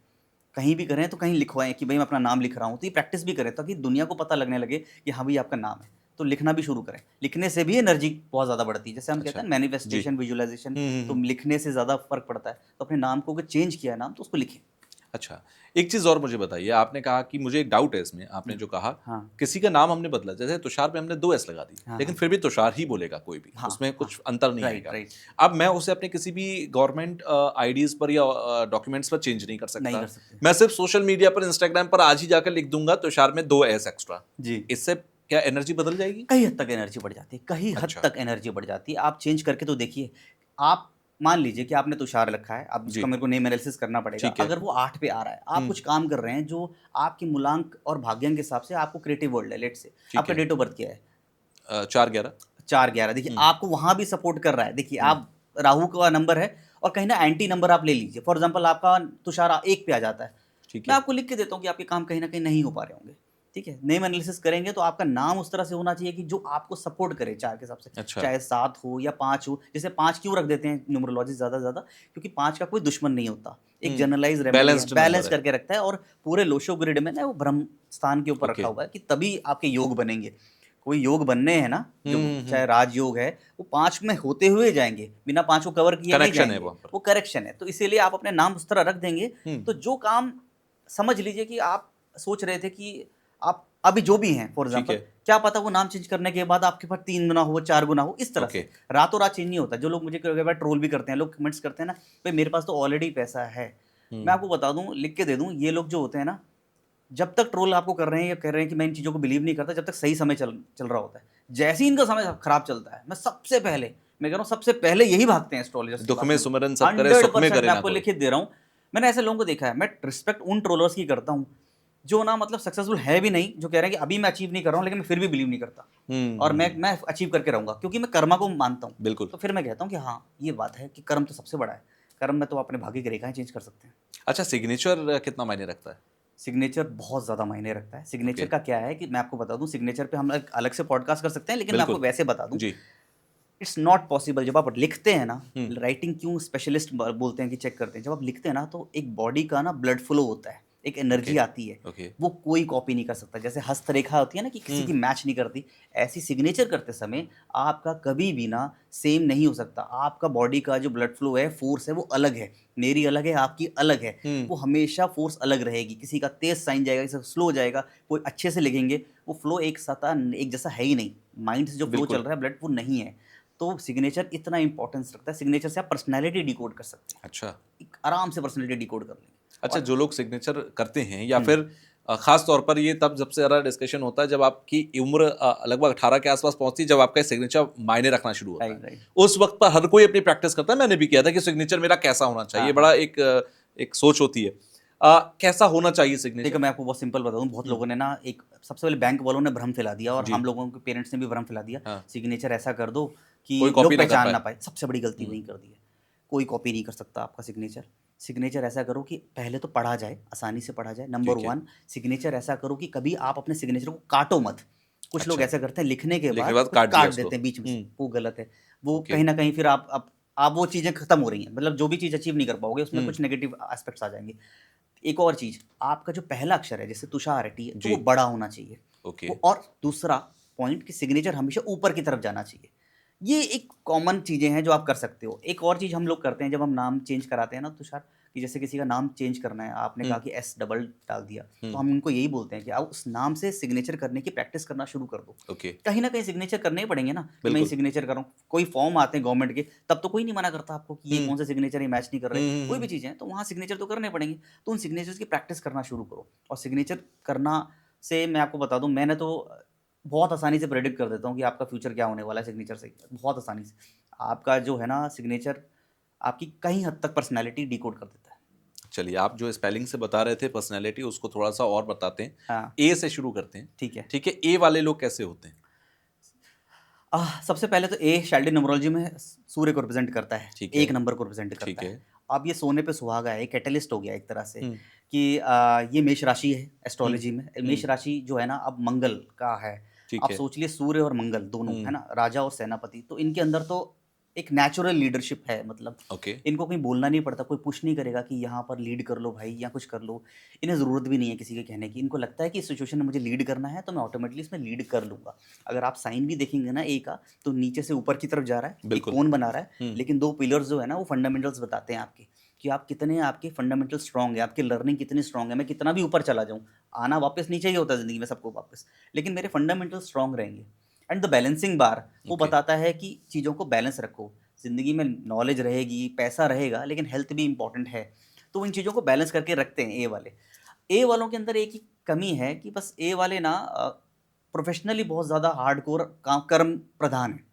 कहीं भी करें तो कहीं लिखवाएं कि भाई मैं अपना नाम लिख रहा हूँ, तो ये प्रैक्टिस भी करें ताकि दुनिया को पता लगने लगे कि हाँ भाई आपका नाम है। तो लिखना भी शुरू करें, लिखने से भी एनर्जी बहुत ज़्यादा बढ़ती है, जैसे हम कहते अच्छा। हैं जी। मैनिफेस्टेशन, विजुअलाइजेशन, तो हम्म। लिखने से ज़्यादा फर्क पड़ता है। तो अपने नाम को अगर चेंज किया है नाम, तो उसको लिखें। अच्छा, एक चीज़ और मुझे बताइए, आपने कहा कि मुझे एक डाउट है इसमें, आपने जो कहा, हाँ किसी का नाम हमने बदला, जैसे तुषार पे हमने 2 एस लगा दी, हाँ लेकिन हाँ फिर भी तुषार ही बोलेगा कोई भी, हाँ उसमें हाँ, कुछ अंतर नहीं राइट आएगा। राइट, अब मैं उसे अपने किसी भी गवर्नमेंट आईडीज़ पर या डॉक्यूमेंट्स पर चेंज नहीं कर नहीं सकता। कर सकते मैं सिर्फ सोशल मीडिया पर, इंस्टाग्राम पर आज ही जाकर लिख दूंगा तुषार में 2 एस एक्स्ट्रा। जी। इससे क्या एनर्जी बदल जाएगी? कई हद तक एनर्जी बढ़ जाती है, कहीं हद अच्छा। तक एनर्जी बढ़ जाती है। आप चेंज करके तो देखिए। आप मान लीजिए कि आपने तुषार रखा है, अब जी। उसका मेरे को नेम एनालिसिस करना पड़ेगा। ठीक है। अगर वो 8 पे आ रहा है, आप कुछ काम कर रहे हैं जो आपके मूलांक और भाग्यांक के हिसाब से आपको क्रिएटिव वर्ल्ड है, लेट्स से ठीक आपका है। डेट ऑफ बर्थ क्या है? 4-11। 4/11, देखिए आपको वहाँ भी सपोर्ट कर रहा है। देखिए हुँ। आप, राहु का नंबर है, और कहीं ना एंटी नंबर आप ले लीजिए। फॉर एग्जाम्पल आपका तुषार 1 पे आ जाता है, ठीक मैं है। आपको लिख के देता हूँ कि आपके काम कहीं न कहीं नहीं हो पा रहे होंगे, ठीक है? नेम एनालिसिस करेंगे तो आपका नाम उस तरह से होना चाहिए कि जो आपको सपोर्ट करे 4 के हिसाब से, अच्छा। चाहे 7 हो या 5 हो। जैसे 5 क्यों रख देते हैं न्यूमरोलॉजिस्ट ज़्यादा से ज़्यादा? क्योंकि 5 का कोई दुश्मन नहीं होता। एक हुँ। जनरलाइज़ रेमेडी है, बैलेंस्ड बैलेंस नंबर है। करके रखता है, और पूरे लोशो ग्रिड में ना वो ब्रह्म स्थान के ऊपर ओके। रखा हुआ है कि तभी आपके योग बनेंगे। कोई योग बनने हैं ना, जो हुँ। चाहे राजयोग है, वो 5 में होते हुए जाएँगे, बिना 5 को कवर किए नहीं कनेक्शन है जाएँगे। वहाँ पर। वो करेक्शन है, तो इसीलिए आप अपने नाम उस तरह रख देंगे, हुँ। तो जो काम, समझ लीजिए कि आप सोच रहे थे कि आप अभी जो भी हैं फॉर ठीक एग्जांपल, है। क्या पता वो नाम चेंज करने के बाद आपके पास 3 गुना हो, 4 गुना हो, इस तरह ओके। से। रातों रात चेंज नहीं होता। जो लोग मुझे कई बार ट्रोल भी करते हैं, लोग कमेंट्स करते हैं ना, भई मेरे पास तो ऑलरेडी पैसा है। मैं हुँ। आपको बता दूँ, लिख के दे दूँ, ये लोग जो होते हैं ना, जब तक ट्रोल आपको कर रहे हैं या कह रहे हैं कि मैं इन चीज़ों को बिलीव नहीं करता, जब तक सही समय चल चल रहा होता है। जैसे ही इनका समय खराब चलता है, मैं सबसे पहले, मैं कह रहा हूँ सबसे पहले यही भागते हैं एस्ट्रोलॉजर्स के दुःख पास में में। सुमिरन सब करे, सुख में 100% करे मैं ना आपको कोई। लिखित दे रहा हूँ। मैंने ऐसे लोगों को देखा है। मैं रिस्पेक्ट उन ट्रोलर्स की करता हूँ, जो ना मतलब सक्सेसफुल है भी नहीं, जो कह रहे हैं कि अभी मैं अचीव नहीं कर रहा हूँ, लेकिन मैं फिर भी बिलीव नहीं करता, और मैं अचीव करके रहूँगा, क्योंकि मैं कर्मा को मानता हूँ। बिल्कुल। तो फिर मैं कहता हूँ कि हाँ, ये बात है कि कर्म तो सबसे बड़ा है। कर्म में तो अपने भाग्य की रेखाएँ चेंज कर सकते हैं। अच्छा, सिग्नेचर कितना मायने रखता है? सिग्नेचर बहुत ज़्यादा मायने रखता है। ओके। सिग्नेचर का क्या है कि मैं आपको बता दूँ, सिग्नेचर पे हम एक अलग से पॉडकास्ट कर सकते हैं, लेकिन मैं आपको बिल्कुल। वैसे बता दूँ, जी। It's not possible. जब आप लिखते हैं ना, हुँ। राइटिंग क्यों स्पेशलिस्ट बोलते हैं कि चेक करते हैं, जब आप लिखते हैं ना, तो एक बॉडी का ना ब्लड फ्लो होता है, एक ओके। एनर्जी आती है, ओके। वो कोई कॉपी नहीं कर सकता। जैसे हस्तरेखा होती है ना कि किसी हुँ। की मैच नहीं करती, ऐसी सिग्नेचर करते समय आपका कभी भी ना सेम नहीं हो सकता। आपका बॉडी का जो ब्लड फ्लो है, फोर्स है, वो अलग है, मेरी अलग है, आपकी अलग है। हुँ। वो हमेशा फोर्स अलग रहेगी। किसी का तेज साइन जाएगा, किसी का स्लो जाएगा, कोई अच्छे से लिखेंगे, वो फ्लो एक सता एक जैसा है ही नहीं। माइंड से जो फ्लो चल बिल्कुल। रहा है ब्लड, वो नहीं है। तो सिग्नेचर इतना इंपॉर्टेंस रखता है। सिग्नेचर से आप पर्सनैलिटी डिकोड कर सकते हैं। अच्छा। एक आराम से पर्सनैलिटी डिकोड कर लेंगे। अच्छा, और जो लोग सिग्नेचर करते हैं या हुँ, फिर ख़ास तौर पर ये तब सबसे ज़्यादा डिस्कशन होता है जब आपकी उम्र लगभग 18 के आस-पास पहुँचती है, जब आपका सिग्नेचर मायने रखना शुरू होता है। Right, right. उस वक़्त पर हर कोई अपनी प्रैक्टिस करता है, मैंने भी किया था कि सिग्नेचर मेरा कैसा होना चाहिए, हाँ, बड़ा हाँ। एक सोच होती है। कैसा होना चाहिए सिग्नेचर? देखो, मैं आपको बहुत सिंपल बता दूँ, बहुत हुँ। लोगों ने ना, एक सबसे पहले बैंक वालों ने भ्रम फैला दिया, और जी। हम लोगों के पेरेंट्स ने भी भ्रम फैला दिया। हाँ। सिग्नेचर ऐसा कर दो कोई कि कॉपी लोग ना कर पहचान पाए। ना पाएँ। सबसे बड़ी गलती हुँ। वही कर दी है। कोई कॉपी नहीं कर सकता आपका सिग्नेचर। सिग्नेचर ऐसा करो कि पहले तो पढ़ा जाए, आसानी से पढ़ा जाए। नंबर ठीक है। 1, सिग्नेचर ऐसा करो कि कभी आप अपने सिग्नेचर को काटो मत। कुछ लोग अच्छा, ऐसा करते हैं, लिखने के लिखने के बाद बाद कुछ काट दिया काट उसको। देते हैं बीच में से, हुँ। वो गलत है। वो ओके। कहीं न कहीं फिर आप वो चीज़ें खत्म हो रही हैं। मतलब जो भी चीज़ अचीव नहीं कर पाओगे, उसमें हुँ। कुछ नेगेटिव एस्पेक्ट्स आ जाएँगे। एक और चीज़, आपका जो पहला अक्षर है, जैसे तुषार है, टी है, तो जी। वो बड़ा होना चाहिए। ओके। वो, और दूसरा पॉइंट कि सिग्नेचर हमेशा ऊपर की तरफ जाना चाहिए। ये एक कॉमन चीज़ें हैं जो आप कर सकते हो। एक और चीज़ हम लोग करते हैं जब हम नाम चेंज कराते हैं ना तुषार, कि जैसे किसी का नाम चेंज करना है, आपने कहा हुँ, कि एस डबल डाल दिया, तो हुँ, हम उनको यही बोलते हैं कि आप उस नाम से सिग्नेचर करने की प्रैक्टिस करना शुरू कर दो। ओके, कहीं न कहीं सिग्नेचर करने ही पड़ेंगे ना, कि मैं ये बिल्कुल। सिग्नेचर कर रहा हूँ। कोई फॉर्म आते हैं गवर्नमेंट के, तब तो कोई नहीं मना करता आपको कि ये हुँ, कौन से सिग्नेचर ये मैच नहीं कर हुँ, रहे। हुँ, कोई भी हुँ, चीज़ें हैं, तो वहाँ सिग्नेचर तो करने पड़ेंगे। तो उन सिग्नेचर्स की प्रैक्टिस करना शुरू करो, और सिग्नेचर करना से मैं आपको बता दूँ, मैंने तो बहुत आसानी से प्रेडिक्ट कर देता हूँ कि आपका फ्यूचर क्या होने वाला है सिग्नेचर से, बहुत आसानी से। आपका जो है ना सिग्नेचर आपकी कहीं हद तक पर्सनैलिटी डिकोड कर देता है। चलिए, आप जो स्पेलिंग से बता रहे थे पर्सनैलिटी, उसको थोड़ा-सा और बताते हैं। हाँ, ए से शुरू करते हैं, ठीक है। ठीक है? ए वाले लोग कैसे होते हैं? सबसे पहले तो ए शाल्डि न्यूमरोलॉजी में सूर्य को रिप्रेजेंट करता है, ठीक है, एक नंबर को रिप्रेजेंट करता ठीक है। है। अब ये सोने पे सुहागा है, कैटलिस्ट हो गया एक तरह से, हुँ, कि ये मेष राशि है हुँ, एस्ट्रोलॉजी में। हुँ, मेष राशि जो है ना अब मंगल का है। ठीक आप है। सोच लिए सूर्य और मंगल दोनों, है हुँ, ना? राजा और सेनापति, तो इनके अंदर तो एक नेचुरल लीडरशिप है, मतलब ओके, इनको कहीं बोलना नहीं पड़ता, कोई पुश नहीं करेगा कि यहाँ पर लीड कर लो भाई या कुछ कर लो। इन्हें ज़रूरत भी नहीं है किसी के कहने की, इनको लगता है कि इस सिचुएशन में मुझे लीड करना है तो मैं ऑटोमेटिकली इसमें लीड कर लूँगा। अगर आप साइन भी देखेंगे ना ए का, तो नीचे से ऊपर की तरफ जा रहा है, एक बिल्कुल। कोन बना रहा है, हुँ, लेकिन 2 पिलर्स जो है ना वो फंडामेंटल्स बताते हैं आपके, कि आप कितने आपके फंडामेंटल स्ट्रॉन्ग है, आपकी लर्निंग कितनी स्ट्रॉन्ग है। मैं कितना भी ऊपर चला जाऊँ, आना वापस नीचे ही होता है ज़िंदगी में सबको वापस, लेकिन मेरे फंडामेंटल स्ट्रॉन्ग रहेंगे। एंड द बैलेंसिंग बार वो ओके, बताता है कि चीज़ों को बैलेंस रखो। ज़िंदगी में नॉलेज रहेगी, पैसा रहेगा, लेकिन हेल्थ भी इम्पोर्टेंट है। तो इन चीज़ों को बैलेंस करके रखते हैं ए वाले। ए वालों के अंदर एक ही कमी है कि बस ए वाले ना प्रोफ़ेशनली बहुत ज़्यादा हार्डकोर कर्म प्रधान हैं।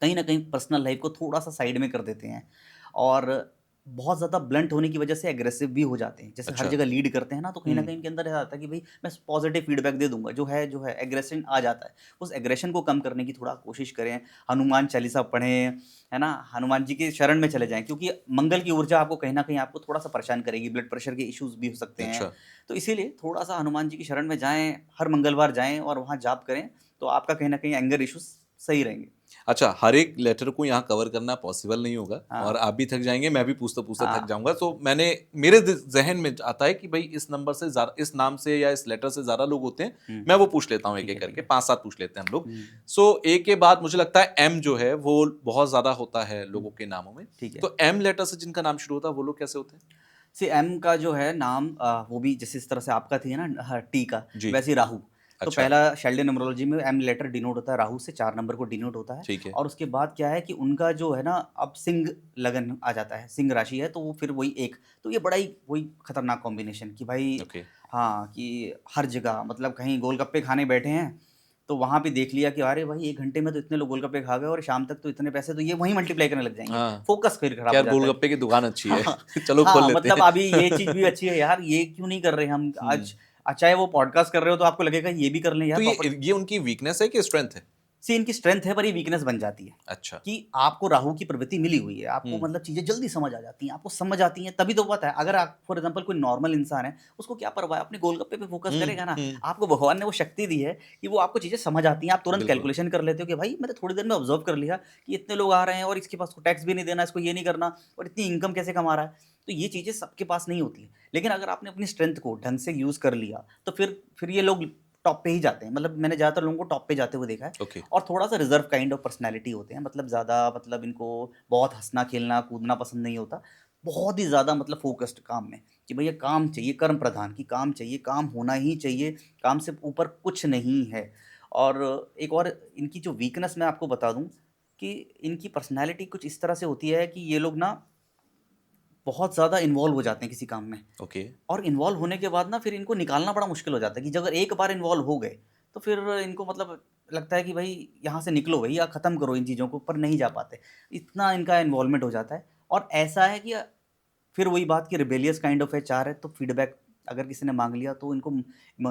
कहीं न कहीं पर्सनल लाइफ़ को थोड़ा-सा साइड में कर देते हैं, और बहुत ज़्यादा ब्लंट होने की वजह से एग्रेसिव भी हो जाते हैं। जैसे हर अच्छा। जगह लीड करते हैं ना, तो कहीं न हुँ, कहीं इनके अंदर ऐसा आता है कि भई मैं पॉज़िटिव फीडबैक दे दूँगा, जो है एग्रेशन आ जाता है। उस एग्रेशन को कम करने की थोड़ा कोशिश करें, हनुमान चालीसा पढ़ें, है ना? हनुमान जी की शरण में चले जाएँ, क्योंकि मंगल की ऊर्जा आपको कहीं न कहीं आपको थोड़ा-सा परेशान करेगी, ब्लड प्रेशर के इश्यूज़ भी हो सकते हैं। अच्छा। तो इसीलिए थोड़ा-सा हनुमान जी की शरण में जाएँ, हर मंगलवार जाएँ और वहाँ जाप करें, तो आपका कहीं न कहीं एंगर इश्यूज़ सही रहेंगे। अच्छा, हर एक लेटर को यहाँ कवर करना पॉसिबल नहीं होगा और हाँ, आप भी थक जाएँगे, मैं भी पूछते-पूछते थक हाँ। जाऊँगा। तो मेरे ज़हन में आता है कि भई इस नंबर से ज़्यादा, इस नाम से या इस लेटर से ज़्यादा लोग होते हैं, हुँ, मैं वो पूछ लेता हूँ ठीक एक-एक है, ठीक करके, है। 5-7 पूछ लेते हैं हम लोग। हुँ, सो ए के बाद मुझे लगता है एम जो है वो बहुत ज़्यादा होता है हुँ, लोगों के नामों में। ठीक है। तो एम लेटर से जिनका नाम शुरू होता है वो लोग कैसे होते हैं? सी एम का जो है नाम वो भी जैसे इस तरह से आपका थी ना टी का, जी, वैसे ही राहु। तो अच्छा, पहला शेल्डन न्यूमरोलॉजी में एम लेटर डिनोट होता है राहु से, 4 नंबर को डिनोट होता है। ठीक है, और उसके बाद क्या है कि उनका जो है ना अब सिंह लगन आ जाता है, सिंह राशि है, तो वो फिर वही एक, तो ये बड़ा ही वही खतरनाक कॉम्बिनेशन कि भाई ओके। हाँ, कि हर जगह मतलब कहीं गोलगप्पे खाने बैठे हैं, तो वहाँ पे देख लिया कि अरे भाई 1 घंटे में तो इतने लोग गोलगप्पे खा गए और शाम तक तो इतने पैसे, तो ये वहीं मल्टीप्लाई करने लग जाएँगे। हाँ, फ़ोकस फिर खराब हो खैर जाता है। गोलगप्पे की दुकान अच्छी है। हाँ, चलो खोल हाँ, लेते मतलब हैं। अभी ये चीज़ भी अच्छी है यार, ये क्यों नहीं कर रहे हम हुँ, आज। चाहे वो पॉडकास्ट कर रहे हो तो आपको लगेगा ये भी कर लें यार तो पापड़। ये उनकी वीकनेस है कि स्ट्रेंथ है? सी इनकी स्ट्रेंथ है, पर ये वीकनेस बन जाती है, अच्छा, कि आपको राहु की प्रवृत्ति मिली हुई है, आपको हुँ, मतलब चीज़ें जल्दी समझ आ जाती हैं, आपको समझ आती हैं तभी तो पता है। अगर आप फॉर एग्ज़ाम्पल कोई नॉर्मल इंसान है, उसको क्या परवाह है, अपने गोलगप्पे पे फ़ोकस हुँ, करेगा ना। हुँ, आपको भगवान ने वो शक्ति दी है कि वो आपको चीज़ें समझ आती हैं, आप तुरंत बिल्कुल, कैलकुलेशन कर लेते हो कि भाई मैंने थोड़ी देर में ऑब्ज़र्व कर लिया कि इतने लोग आ रहे हैं और इसके पास टैक्स भी नहीं देना, इसको ये नहीं करना, और इतनी इनकम कैसे कमा रहा है। तो ये चीज़ें सबके पास नहीं होती हैं। लेकिन अगर आपने अपनी स्ट्रेंथ को ढंग से यूज़ कर लिया, तो फिर ये लोग टॉप पे ही जाते हैं। मतलब मैंने ज़्यादातर लोगों को टॉप पे जाते हुए देखा है। ओके, और थोड़ा-सा रिज़र्व काइंड ऑफ पर्सनैलिटी होते हैं, मतलब ज़्यादा मतलब इनको बहुत हँसना-खेलना, कूदना पसंद नहीं होता। बहुत ही ज़्यादा मतलब फ़ोकस्ड काम में, कि भैया काम चाहिए, कर्म प्रधान कि काम चाहिए, काम होना ही चाहिए, काम से ऊपर कुछ नहीं है। और एक और इनकी जो वीकनेस मैं आपको बता दूँ, कि इनकी पर्सनैलिटी कुछ इस तरह से होती है कि ये लोग ना बहुत ज़्यादा इन्वॉल्व हो जाते हैं किसी काम में। ओके, और इन्वॉल्व होने के बाद ना फिर इनको निकालना बड़ा मुश्किल हो जाता है, कि अगर एक बार इन्वॉल्व हो गए, तो फिर इनको मतलब लगता है कि भई यहाँ से निकलो भैया, ख़त्म करो इन चीज़ों को, पर नहीं जा पाते। इतना इनका इन्वॉल्वमेंट हो जाता है, और ऐसा है कि फिर वही बात कि रिबेलियस काइंड ऑफ एचआर है, तो फीडबैक अगर किसी ने माँग लिया तो इनको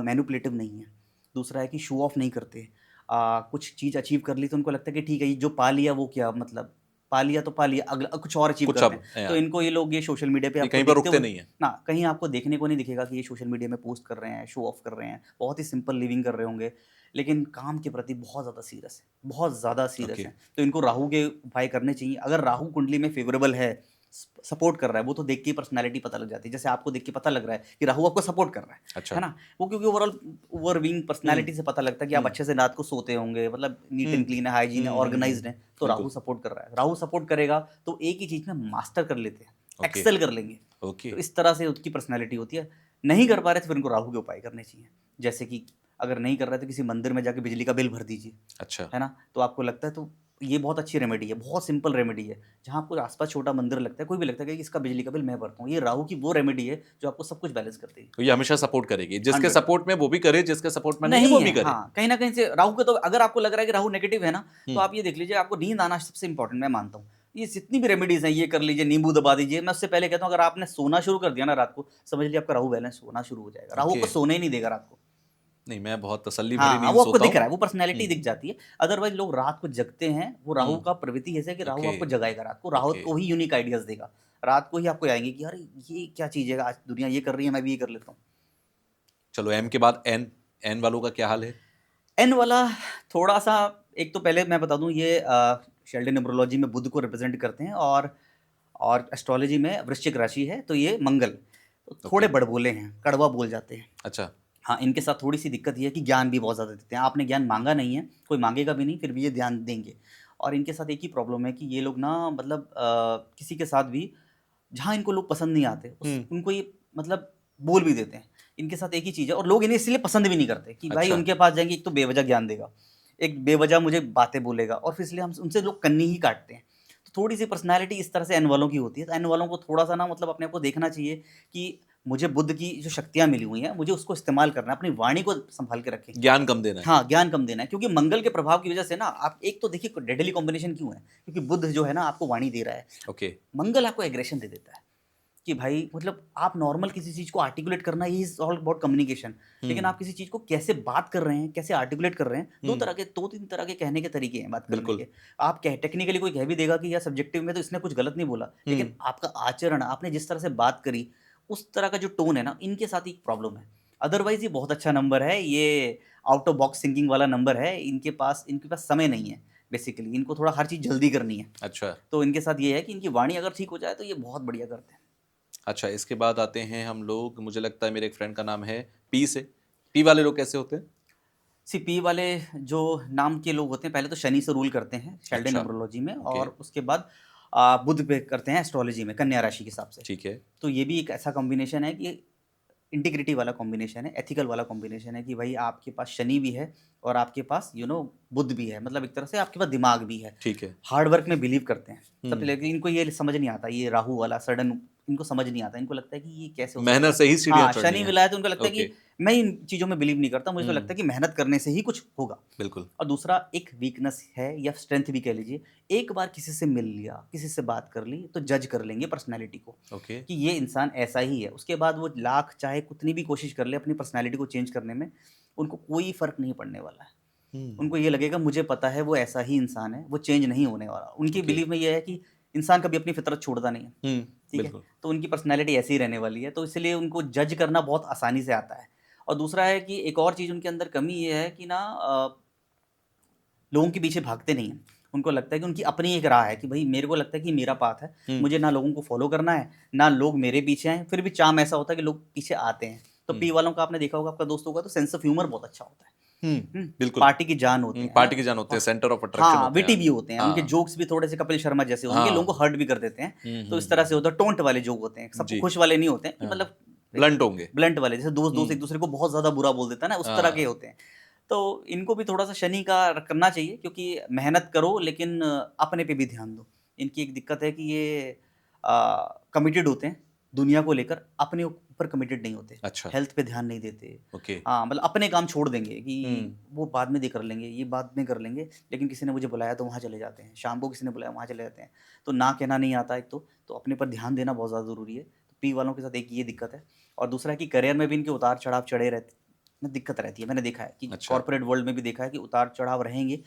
मैनिपुलेटिव नहीं है। दूसरा है कि शो ऑफ नहीं करते। कुछ चीज़ अचीव कर ली तो उनको लगता है कि ठीक है, ये जो पा लिया वो क्या मतलब, पा लिया तो पा लिया, अगला कुछ और अचीव कुछ करते हैं। अब तो इनको ये लोग ये सोशल मीडिया पे ये आपको कहीं पर देखते रुकते हुए नहीं हैं। ना, कहीं आपको देखने को नहीं दिखेगा कि ये सोशल मीडिया में पोस्ट कर रहे हैं, शो ऑफ कर रहे हैं, बहुत ही सिंपल लिविंग कर रहे होंगे, लेकिन काम के प्रति बहुत ज़्यादा सीरियस है, बहुत ज़्यादा सीरियस ओके, हैं। तो इनको राहु के उपाय करने चाहिए। अगर राहु कुंडली में फ़ेवरेबल है, सपोर्ट कर रहा है वो तो देख के ही पर्सनैलिटी पता लग जाती है। जैसे आपको देख के पता लग रहा है कि राहु आपको सपोर्ट कर रहा अच्छा। है ना? वो क्योंकि ओवरऑल ओवरव्यूइंग पर्सनैलिटी से पता लगता है कि आप अच्छे से रात को सोते होंगे, मतलब नीट एंड क्लीन है, हाइजीन है, ऑर्गेनाइज्ड है, तो राहु बिल्कुल। सपोर्ट कर रहा है। राहु सपोर्ट करेगा तो एक ही चीज़ में मास्टर कर लेते हैं, ओके। एक्सेल कर लेंगे। ओके। तो इस तरह से उनकी पर्सनैलिटी होती है। नहीं कर पा रहे तो फिर उनको राहु के उपाय करने चाहिए। जैसे कि अगर नहीं कर रहे तो किसी मंदिर में जाके बिजली का बिल भर दीजिए, अच्छा। है ना? तो आपको लगता है तो ये बहुत अच्छी रेमेडी है, बहुत सिंपल रेमेडी है। जहाँ आपको आस-पास छोटा मंदिर लगता है, कोई भी लगता है कि इसका बिजली का बिल मैं भरता हूँ। ये राहु की वो रेमेडी है जो आपको सब कुछ बैलेंस कर देगी। तो ये हमेशा सपोर्ट करेगी, जिसके 100 सपोर्ट में वो भी करे, जिसके सपोर्ट में नहीं है नहीं वो है, भी करे। हाँ, कहीं न कहीं से राहु का तो अगर आपको लग रहा है कि राहु नेगेटिव है ना, तो हम्म। आप ये देख लीजिए, आपको नींद आना सबसे इम्पोर्टेंट मैं मानता हूँ। ये जितनी भी रेमेडीज़ हैं, ये कर लीजिए, नींबू दबा दीजिए। मैं उससे पहले कहता हूँ अगर आपने सोना शुरू कर दिया ना रात को, समझ लीजिए आपका राहु बैलेंस होना शुरू हो जाएगा। राहु ओके। आपको सोने ही नहीं देगा रात को। नहीं, मैं बहुत तसल्ली भरी हाँ, नींद वो आपको सोता दिख हूँ। रहा है, वो पर्सनैलिटी हम्म। दिख जाती है। अदरवाइज़ लोग रात को जगते हैं, वो राहु हम्म। का प्रवृत्ति ऐसे है कि राहु ओके। आपको जगाएगा रात को, राहु ओके। को ही यूनिक आइडियाज़ देगा। रात को ही आपको आएँगे कि अरे! ये क्या चीज़ है, आज दुनिया ये कर रही है, मैं भी ये कर लेता हूँ। चलो, एम के बाद एन। एन वालों का क्या हाल है? एन वाला थोड़ा-सा, एक तो पहले मैं बता दूँ ये शेल्डन न्यूमरोलॉजी में बुध को रिप्रेज़ेंट करते हैं और एस्ट्रोलॉजी में वृश्चिक राशि है, तो ये मंगल। तो ओके। थोड़े बड़बोले हैं, कड़वा बोल जाते हैं। अच्छा। हाँ, इनके साथ थोड़ी-सी दिक्कत ये है कि ज्ञान भी बहुत ज़्यादा देते हैं। आपने ज्ञान माँगा नहीं है, कोई माँगेगा भी नहीं, फिर भी ये ध्यान देंगे। और इनके साथ एक ही प्रॉब्लम है कि ये लोग ना मतलब किसी के साथ भी जहाँ इनको लोग पसंद नहीं आते, उस हम्म। उनको ये मतलब बोल भी देते हैं। इनके साथ एक ही चीज़ है और लोग इन्हें इसलिए पसंद भी नहीं करते कि भाई अच्छा। उनके पास जाएँगे, एक तो बेवजह ज्ञान देगा, एक बेवजह मुझे बातें बोलेगा और फिर इसलिए हम उनसे लोग कन्नी ही काटते हैं। तो थोड़ी-सी पर्सनैलिटी इस तरह से एन वालों की होती है। तो एन वालों को थोड़ा-सा ना मतलब अपने आप को देखना चाहिए कि मुझे बुद्ध की जो शक्तियाँ मिली हुई हैं, मुझे उसको इस्तेमाल करना है, अपनी वाणी को सँभाल के रखें। ज्ञान कम देना है। हाँ, ज्ञान कम देना है क्योंकि मंगल के प्रभाव की वजह से ना आप एक तो देखिए डेडली कॉम्बिनेशन क्यों है? क्योंकि बुध जो है ना आपको वाणी दे रहा है, ओके। मंगल आपको एग्रेशन दे देता है। कि भाई मतलब आप नॉर्मल किसी चीज़ को आर्टिकुलेट करना he is all about communication. लेकिन हम्म। आप किसी चीज़ को कैसे बात कर रहे हैं, कैसे आर्टिकुलेट कर रहे हैं, हम्म। 2-3 तरह के कहने के तरीके हैं बात करने बिल्कुल। के। आप कह टेक्निकली कोई कह भी देगा कि यार सब्जेक्टिव में तो इसने कुछ गलत नहीं बोला, हम्म। लेकिन आपका आचरण, आपने जिस तरह से बात करी, उस तरह का जो टोन है ना, इनके साथ एक प्रॉब्लम है। अदरवाइज़ ये बहुत अच्छा नंबर है, ये आउट ऑफ बॉक्स थिंकिंग वाला नंबर है। इनके पास समय नहीं है बेसिकली, इनको थोड़ा हर चीज़ जल्दी करनी है। अच्छा। तो इनके साथ ये है कि इनकी वाणी अगर ठीक हो जाए तो ये बहुत बढ़िया करते हैं। अच्छा, इसके बाद आते हैं हम लोग, मुझे लगता है मेरे एक फ्रेंड का नाम है पी से। पी वाले लोग कैसे होते हैं? पी वाले जो नाम के लोग होते हैं पहले तो शनि से रूल करते हैं शेल्डन अच्छा। न्यूमरोलॉजी में ओके। और उसके बाद बुध पे करते हैं एस्ट्रोलॉजी में कन्या राशि के हिसाब से। ठीक है। तो ये भी एक ऐसा कॉम्बिनेशन है कि इंटीग्रिटी वाला कॉम्बिनेशन है, एथिकल वाला कॉम्बिनेशन है कि भाई आपके पास शनि भी है और आपके पास बुध भी है, मतलब एक तरह से आपके पास दिमाग भी है। ठीक है। हार्ड वर्क में बिलीव करते हैं सब, हम्म। लेकिन इनको ये समझ नहीं आता, ये राहु वाला सडन इनको समझ नहीं आता, इनको लगता है कि ये कैसे हो सकता मेहनत है। से ही सीढ़ियाँ हाँ, चढ़नी शनि है। मिला है तो उनको लगता है ओके। कि मैं इन चीज़ों में बिलीव नहीं करता, मुझे तो लगता हम्म। है कि मेहनत करने से ही कुछ होगा। बिल्कुल। और दूसरा एक वीकनेस है या स्ट्रेंथ भी कह लीजिए, एक बार किसी से मिल लिया, किसी से बात कर ली तो जज कर लेंगे पर्सनैलिटी को ओके। कि ये इंसान ऐसा ही है। उसके बाद वो लाख चाहे कितनी भी कोशिश कर ले अपनी पर्सनैलिटी को चेंज करने में, उनको कोई फ़र्क नहीं पड़ने वाला है। हम्म। उनको ये लगेगा मुझे पता है वो ऐसा ही इंसान है, वो चेंज नहीं होने वाला। उनकी ओके। बिलीव में ये है कि इंसान कभी अपनी फितरत छोड़ता नहीं है, ठीक है? बिल्कुल। तो उनकी पर्सनैलिटी ऐसी ही रहने वाली है, तो इसलिए उनको जज करना बहुत आसानी से आता है। और दूसरा है कि एक और चीज़ उनके अंदर कमी ये है कि ना लोगों के पीछे भागते नहीं हैं। उनको लगता है कि उनकी अपनी एक राह है कि भई मेरे को लगता है कि मेरा पाथ है, हम्म। मुझे ना लोगों को फ़ॉलो करना है, ना लोग मेरे पीछे हैं, फिर भी चार्म ऐसा होता है कि लोग पीछे आते हैं। तो हम्म। पी वालों का आपने देखा होगा, आपका दोस्त होगा तो सेंस ऑफ ह्यूमर बहुत अच्छा होता है। बिल्कुल। पार्टी की जान होते हैं, है ना? पार्टी के जान होते हैं, हाँ, सेंटर ऑफ अट्रैक्शन हाँ, होते हैं विटी भी आदमी। होते हैं, उनके हाँ। जोक्स भी थोड़े से कपिल शर्मा जैसे होंगे, लोगों को हाँ। हर्ट भी कर देते हैं। तो इस तरह से होता है, टोंट वाले जोक होते हैं, सबको जी। खुश वाले नहीं होते हैं कि हाँ। मतलब एक ब्लंट होंगे। ब्लंट वाले, जैसे दोस्त-दोस्त हम्म। एक-दूसरे को बहुत ज़्यादा बुरा बोल देता है ना, उस तरह के हाँ। होते हैं। तो इनको भी थोड़ा-सा शनि का करना चाहिए क्योंकि मेहनत करो लेकिन अपने पे भी ध्यान दो। इनकी एक दिक्कत है कि ये कमिटेड होते हैं दुनिया को लेकर, अपने ऊपर कमिटेड नहीं होते। अच्छा। हेल्थ पे ध्यान नहीं देते। ओके। हाँ, मतलब अपने काम छोड़ देंगे कि हम्म। वो बाद में कर लेंगे, ये बाद में कर लेंगे, लेकिन किसी ने मुझे बुलाया तो वहाँ चले जाते हैं। शाम को किसी ने बुलाया वहाँ चले जाते हैं। तो ना कहना नहीं आता एक तो अपने पर ध्यान देना बहुत ज़्यादा ज़रूरी है। तो पी वालों के साथ एक ये दिक्कत है और दूसरा है कि करियर में भी इनके उतार-चढ़ाव चढ़े रहते में दिक्कत रहती है। मैंने देखा है कि अच्छा। कॉर्पोरेट वर्ल्ड में भी देखा है कि उतार-चढ़ाव रहेंगे।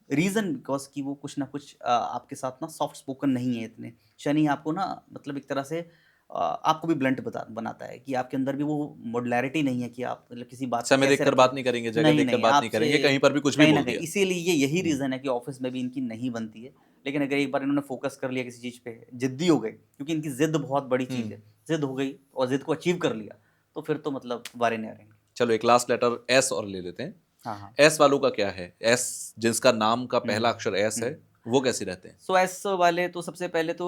रीज़न बिकॉज़ कि वो कुछ ना कुछ आपके साथ ना सॉफ्ट स्पोकन नहीं है इतने। शनि आपको ना मतलब एक तरह से आपको भी ब्लंट बनाता है कि आपके अंदर भी वो मॉड्युलैरिटी नहीं है कि आप मतलब किसी बात को समय कैसे देखकर रखें। बात नहीं करेंगे, जगह नहीं, देखकर नहीं, बात नहीं आपसे करेंगे, कहीं पर भी कुछ भी कहीं न बोल कहीं दिया। इसीलिए यही हम्म। रीज़न है कि ऑफ़िस में भी इनकी नहीं बनती है। लेकिन अगर एक बार इन्होंने फोकस कर लिया किसी चीज़ पे, जिद्दी हो गए, क्योंकि इनकी जिद बहुत बड़ी चीज़ है, जिद हो गई और जिद को अचीव कर लिया, तो फिर तो मतलब वारे नहीं आ रहेंगे। चलो एक लास्ट लेटर एस और ले लेते हैं। हाँ हाँ। एस वालों का क्या है? एस जिसका नाम का पहला अक्षर एस है, हम्म। वो कैसे रहते हैं? सो एस वाले तो सबसे पहले तो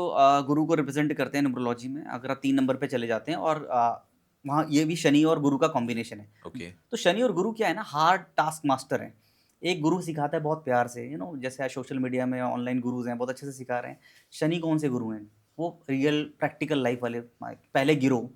गुरु को रिप्रेजेंट करते हैं न्यूमरोलॉजी में। अगर आप 3 नंबर पे चले जाते हैं और वहाँ ये भी शनि और गुरु का कॉम्बिनेशन है। ओके। तो शनि और गुरु क्या है ना, हार्ड टास्क मास्टर हैं। एक गुरु सिखाता है बहुत प्यार से, जैसे आज सोशल मीडिया में ऑनलाइन गुरुज हैं, बहुत अच्छे से सिखा रहे हैं। शनि कौन से गुरु हैं? वो रियल प्रैक्टिकल लाइफ वाले, पहले गिरो,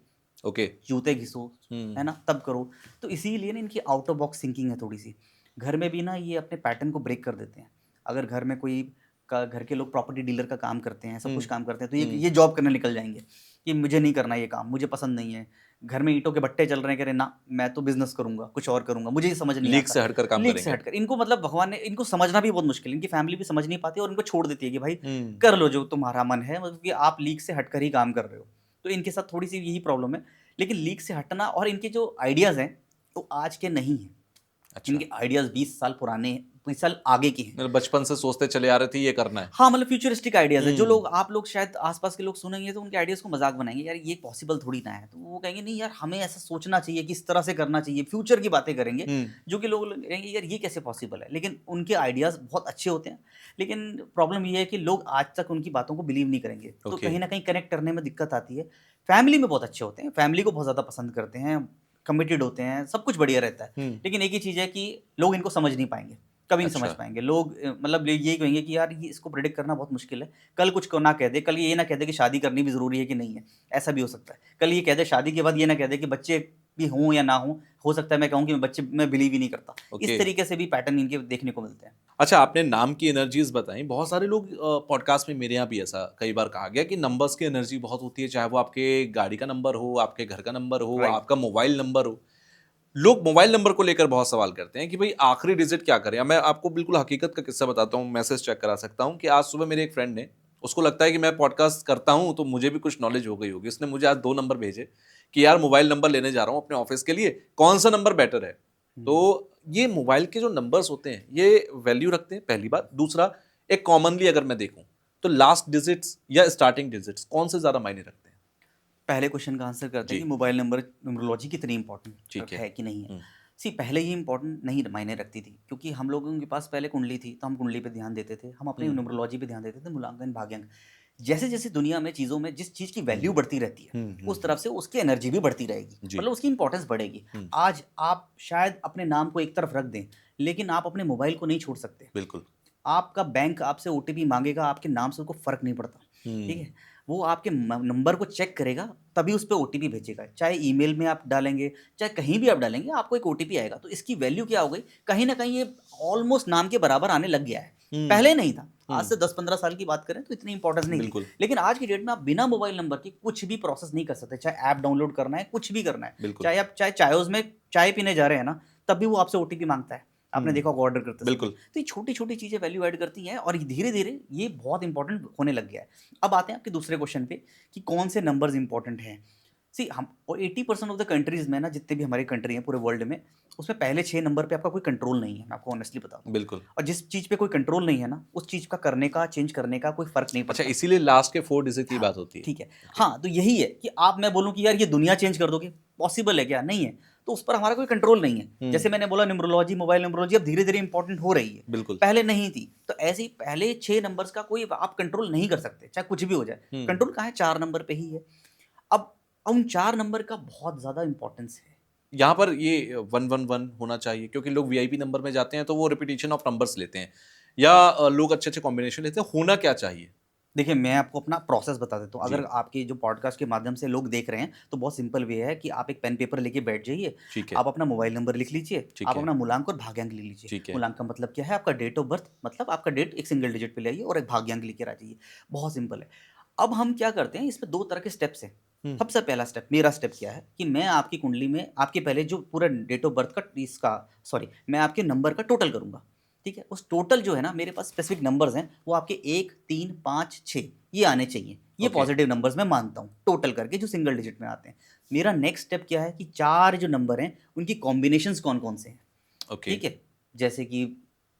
ओके। जूते घिसो, हम्म। है ना, तब करो। तो इसीलिए ना इनकी आउट ऑफ बॉक्स थिंकिंग है थोड़ी सी। घर में भी ना ये अपने पैटर्न को ब्रेक कर देते हैं। अगर घर में कोई घर के लोग प्रॉपर्टी डीलर का काम करते हैं, सब कुछ काम करते हैं, तो ये जॉब करने निकल जाएंगे कि मुझे नहीं करना ये काम, मुझे पसंद नहीं है। घर में ईंटों के भट्टे चल रहे हैं, कह रहे ना मैं तो बिजनेस करूंगा, कुछ और करूंगा, मुझे ये समझ नहीं लीक आता। से हटकर काम लीक से करेंगे। हटकर इनको, मतलब भगवान ने इनको समझना भी बहुत मुश्किल है। इनकी फैमिली भी समझ नहीं पाती और इनको छोड़ देती है कि भाई कर लो जो तुम्हारा मन है, मतलब कि आप लीक से हटकर ही काम कर रहे हो। तो इनके साथ थोड़ी सी यही प्रॉब्लम है। लेकिन लीक से हटना और इनके जो आइडियाज़ हैं वो आज के नहीं हैं। अच्छा। इनके आइडियाज़ 20 साल पुराने हैं, 20 साल आगे के हैं। मतलब बचपन से सोचते चले आ रहे थे ये करना है। हाँ, मतलब फ्यूचरिस्टिक आइडियाज़ है। जो लोग, आप लोग शायद आस-पास के लोग सुनेंगे तो उनके आइडियाज़ को मज़ाक बनाएँगे, यार ये पॉसिबल थोड़ी ना है। तो वो कहेंगे नहीं यार, हमें ऐसा सोचना चाहिए कि इस तरह से करना चाहिए, फ्यूचर की बातें करेंगे, जो कि लोग कहेंगे यार ये कैसे पॉसिबल है? लेकिन उनके आइडियाज़ बहुत अच्छे होते हैं। लेकिन प्रॉब्लम ये है कि लोग आज तक उनकी बातों को बिलीव नहीं करेंगे। तो ओके। कहीं न कहीं कनेक्ट करने में दिक्कत आती है। फैमिली में बहुत अच्छे होते हैं, फैमिली को बहुत ज़्यादा पसंद करते हैं, कमिटेड होते हैं, सब कुछ बढ़िया रहता है। लेकिन एक ही चीज़ है कि लोग इनको समझ नहीं पाएँगे, कभी नहीं समझ अच्छा। पाएँगे। लोग मतलब यही कहेंगे कि यार ये इसको प्रेडिक्ट करना बहुत मुश्किल है। कल कुछ को ना कह दे, कल ये ना कह दे कि शादी करनी भी ज़रूरी है कि नहीं है, ऐसा भी हो सकता है। कल ये कह दे शादी के बाद, ये ना कह दे कि बच्चे भी हों या ना हों, हो सकता है मैं कहूँ कि मैं बिलीव ही नहीं करता। ओके। इस तरीके से भी पैटर्न इनके देखने को मिलते हैं। अच्छा, आपने नाम की एनर्जीज बताई। बहुत सारे लोग पॉडकास्ट में, मेरे यहाँ भी ऐसा कई बार कहा गया कि नंबर्स की एनर्जी बहुत होती है, चाहे वो आपके गाड़ी का नंबर हो, आपके घर का नंबर हो, राइट। आपका मोबाइल नंबर हो। लोग मोबाइल नंबर को लेकर बहुत सवाल करते हैं कि भाई आखिरी डिजिट क्या करें। अब मैं आपको बिल्कुल हकीकत का किस्सा बताता हूँ, मैसेज चेक करा सकता हूँ कि आज सुबह मेरे एक फ्रेंड ने, उसको लगता है कि मैं पॉडकास्ट करता हूँ तो मुझे भी कुछ नॉलेज हो गई होगी, उसने मुझे आज 2 नंबर भेजे कि यार मोबाइल नंबर लेने जा रहा हूँ अपने ऑफिस के लिए, कौन सा नंबर बेटर है। तो हुँ। ये मोबाइल के जो नंबर्स होते हैं ये वैल्यू रखते हैं, पहली बात। दूसरा, एक कॉमनली अगर मैं देखूं तो लास्ट डिजिट्स या स्टार्टिंग डिजिट्स कौन से ज्यादा मायने रखते हैं? पहले क्वेश्चन का आंसर करते जी। हैं कि मोबाइल नंबर न्यूमरोलॉजी कितनी इंपॉर्टेंट ठीक है। है कि नहीं है। हम्म। सी पहले ये इंपॉर्टेंट नहीं मायने रखती थी, क्योंकि हम लोगों के पास पहले कुंडली थी, तो हम कुंडली पे ध्यान देते थे, हम अपनी हम्म। न्यूमरोलॉजी पे ध्यान देते थे, मूलांकन भाग्यांक। जैसे जैसे दुनिया में चीज़ों में जिस चीज़ की वैल्यू बढ़ती रहती है, उस तरफ से उसकी एनर्जी भी बढ़ती रहेगी, जी। मतलब उसकी इंपॉर्टेंस बढ़ेगी। हम्म। आज आप शायद अपने नाम को एक तरफ रख दें, लेकिन आप अपने मोबाइल को नहीं छोड़ सकते। बिल्कुल। आपका बैंक आपसे ओटीपी माँगेगा, आपके नाम से उसको फ़र्क नहीं पड़ता, ठीक हम्म। है? वो आपके म नंबर को चेक करेगा, तभी उस पे ओटीपी भेजेगा। चाहे ईमेल में आप डालेंगे, चाहे कहीं भी आप डालेंगे, आपको एक ओटीपी आएगा। तो इसकी वैल्यू क्या हो गई? कहीं न कहीं ये ऑलमोस्ट नाम के बराबर आने लग गया है। हम्म। पहले नहीं था। आज हम्म। से 10-15 साल की बात करें तो इतनी इंपॉर्टेंस नहीं थी। बिल्कुल। लेकिन आज की डेट में आप बिना मोबाइल नंबर के कुछ भी प्रोसेस नहीं कर सकते। चाहे ऐप डाउनलोड करना है, कुछ भी करना है। बिल्कुल। चाहे आप चायोज़ में चाय पीने जा रहे हैं ना, तब भी वो आपसे ओटीपी माँगता है। आपने देखा होगा ऑर्डर करते समय। बिल्कुल। तो ये छोटी-छोटी चीज़ें वैल्यू ऐड करती हैं और धीरे-धीरे ये बहुत इंपॉर्टेंट होने लग गया है। अब आते हैं आपके दूसरे क्वेश्चन पे कि कौन से नंबर्स इंपॉर्टेंट हैं। सी हम और 80% ऑफ द कंट्रीज़ में ना, जितने भी हमारी कंट्री हैं पूरे वर्ल्ड में, उसमें पहले 6 नंबर पे आपका कोई कंट्रोल नहीं है, मैं आपको ऑनेस्टली बताता हूँ। बिल्कुल। और जिस चीज़ पे कोई कंट्रोल नहीं है ना, उस चीज़ का करने का, चेंज करने का कोई फ़र्क नहीं अच्छा, पड़ता। इसीलिए लास्ट के 4 डिजिट की हाँ, बात होती है। ठीक है। ओके। हाँ, तो यही है कि आप मैं बोलूँ कि यार ये दुनिया चेंज कर दोगे, पॉसिबल है क्या? नहीं है। तो उस पर हमारा कोई कंट्रोल नहीं है। जैसे मैंने बोला न्यूमरोलॉजी, मोबाइल न्यूमरोलॉजी अब धीरे-धीरे इंपॉर्टेंट हो रही है, बिल्कुल। पहले नहीं थी। तो ऐसे ही पहले 6 नंबर्स का कोई आप कंट्रोल नहीं कर सकते, चाहे कुछ भी हो जाए। कंट्रोल कहाँ है? 4 नंबर पे ही है। अब उन 4 नंबर का बहुत ज़्यादा इंपॉर्टेंस है। यहाँ पर ये 111 होना चाहिए, क्योंकि लोग वीआईपी नंबर में जाते हैं तो वो रिपीटिशन ऑफ नंबर्स लेते हैं, या लोग अच्छे-अच्छे कॉम्बिनेशन लेते हैं। होना क्या चाहिए? देखिए, मैं आपको अपना प्रोसेस बता देता हूँ। अगर जी। आपके जो पॉडकास्ट के माध्यम से लोग देख रहे हैं, तो बहुत सिंपल वे है कि आप एक पेन पेपर लेके बैठ जाइए, ठीक है। आप अपना मोबाइल नंबर लिख लीजिए, ठीक आप है। अपना मूलांक और भाग्यांक लिख लीजिए। ठीक है। मूलांक का मतलब क्या है? आपका डेट ऑफ बर्थ, मतलब आपका डेट एक सिंगल डिजिट पे ले आइए और एक भाग्यांक लिख के आ जाइए। बहुत सिंपल है। अब हम क्या करते हैं, इसमें 2 तरह के स्टेप्स हैं। हुँ। सबसे पहला स्टेप, मेरा स्टेप क्या है कि मैं आपकी कुंडली में आपके पहले जो पूरा डेट ऑफ बर्थ का इसका सॉरी, मैं आपके नंबर का टोटल करूँगा, ठीक है? उस टोटल जो है ना, मेरे पास स्पेसिफिक नंबर्स हैं, वो आपके 1, 3, 5, 6 ये आने चाहिए। ये ओके। पॉजिटिव नंबर्स मैं मानता हूँ, टोटल करके जो सिंगल डिजिट में आते हैं। मेरा नेक्स्ट स्टेप क्या है कि 4 जो नंबर हैं, उनकी कॉम्बिनेशंस कौन-कौन से हैं, ओके। ठीक है? जैसे कि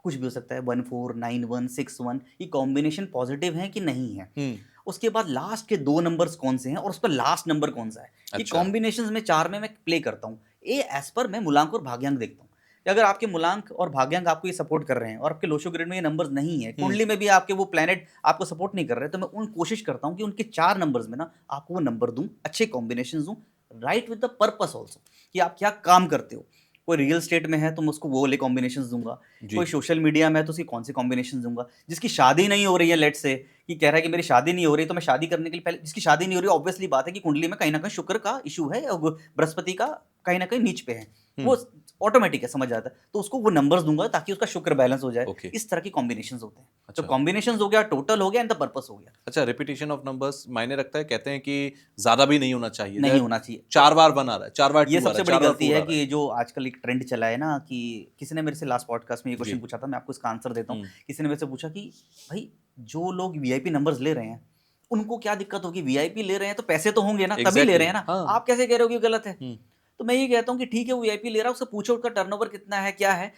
कुछ भी हो सकता है, 149161, ये कॉम्बिनेशन पॉजिटिव है कि नहीं है। उसके बाद लास्ट के 2 नंबर्स कौन से हैं और उसका लास्ट नंबर कौन सा है, ये अच्छा। कॉम्बिनेशंस में 4 में मैं प्ले करता हूँ। ये एज पर मैं मूलांक और भाग्यांक देखता हूँ कि अगर आपके मूलांक और भाग्यांक आपको ये सपोर्ट कर रहे हैं और आपके लोशो ग्रेड में ये नंबर्स नहीं है, कुंडली में भी आपके वो प्लैनेट आपको सपोर्ट नहीं कर रहे, तो मैं उन कोशिश करता हूँ कि उनके 4 नंबर्स में ना आपको वो नंबर दूं, अच्छे कॉम्बिनेशन दूं, right with the purpose also कि आप क्या काम करते हो। कोई रियल स्टेट में है तो मैं उसको वो वाले कॉम्बिनेशंस दूंगा, जी। कोई सोशल मीडिया में है तो उसकी कौन से कॉम्बिनेशन दूंगा, जिसकी शादी नहीं हो रही है लेट से कि कह रहा है कि मेरी शादी नहीं हो रही तो मैं शादी करने के लिए पहले, जिसकी शादी नहीं हो रही ऑब्वियसली बात है कि कुंडली में कहीं ना कहीं शुक्र का इशू है और बृहस्पति का कहीं ना कहीं नीच पे है, वो ऑटोमेटिक है, समझ आता है, तो उसको वो नंबर्स दूंगा ताकि उसका शुक्र बैलेंस हो जाए। ओके। इस तरह के कॉम्बिनेशंस होते हैं। तो अच्छा। कॉम्बिनेशंस हो गया, टोटल हो गया एंड द पर्पस हो गया। अच्छा, रिपीटिशन ऑफ नंबर्स मायने रखता है, कहते हैं कि ज्यादा भी नहीं होना चाहिए, नहीं होना चाहिए। 4 बार 1 आ रहा है, 4 बार 2 ये आ रहा सबसे है, बड़ी 4 बार गलती 4 है आ रहा कि जो आजकल एक ट्रेंड चला है ना कि किसी ने मेरे से लास्ट पॉडकास्ट में ये जी। क्वेश्चन पूछा था, मैं आपको इसका आंसर देता हूँ। हम्म। किसी ने मेरे से पूछा कि भाई जो लोग वीआईपी नंबर्स ले रहे हैं उनको क्या दिक्कत होगी, वीआईपी ले रहे हैं तो पैसे तो होंगे ना, तभी ले एग्जैक्टली रहे हैं ना, हाँ। आप कैसे कह रहे हो कि गलत है। हम्म। तो मैं ये कहता हूँ कि ठीक है वो वीआईपी ले रहा है, उससे पूछो उसका टर्नओवर कितना है, क्या है।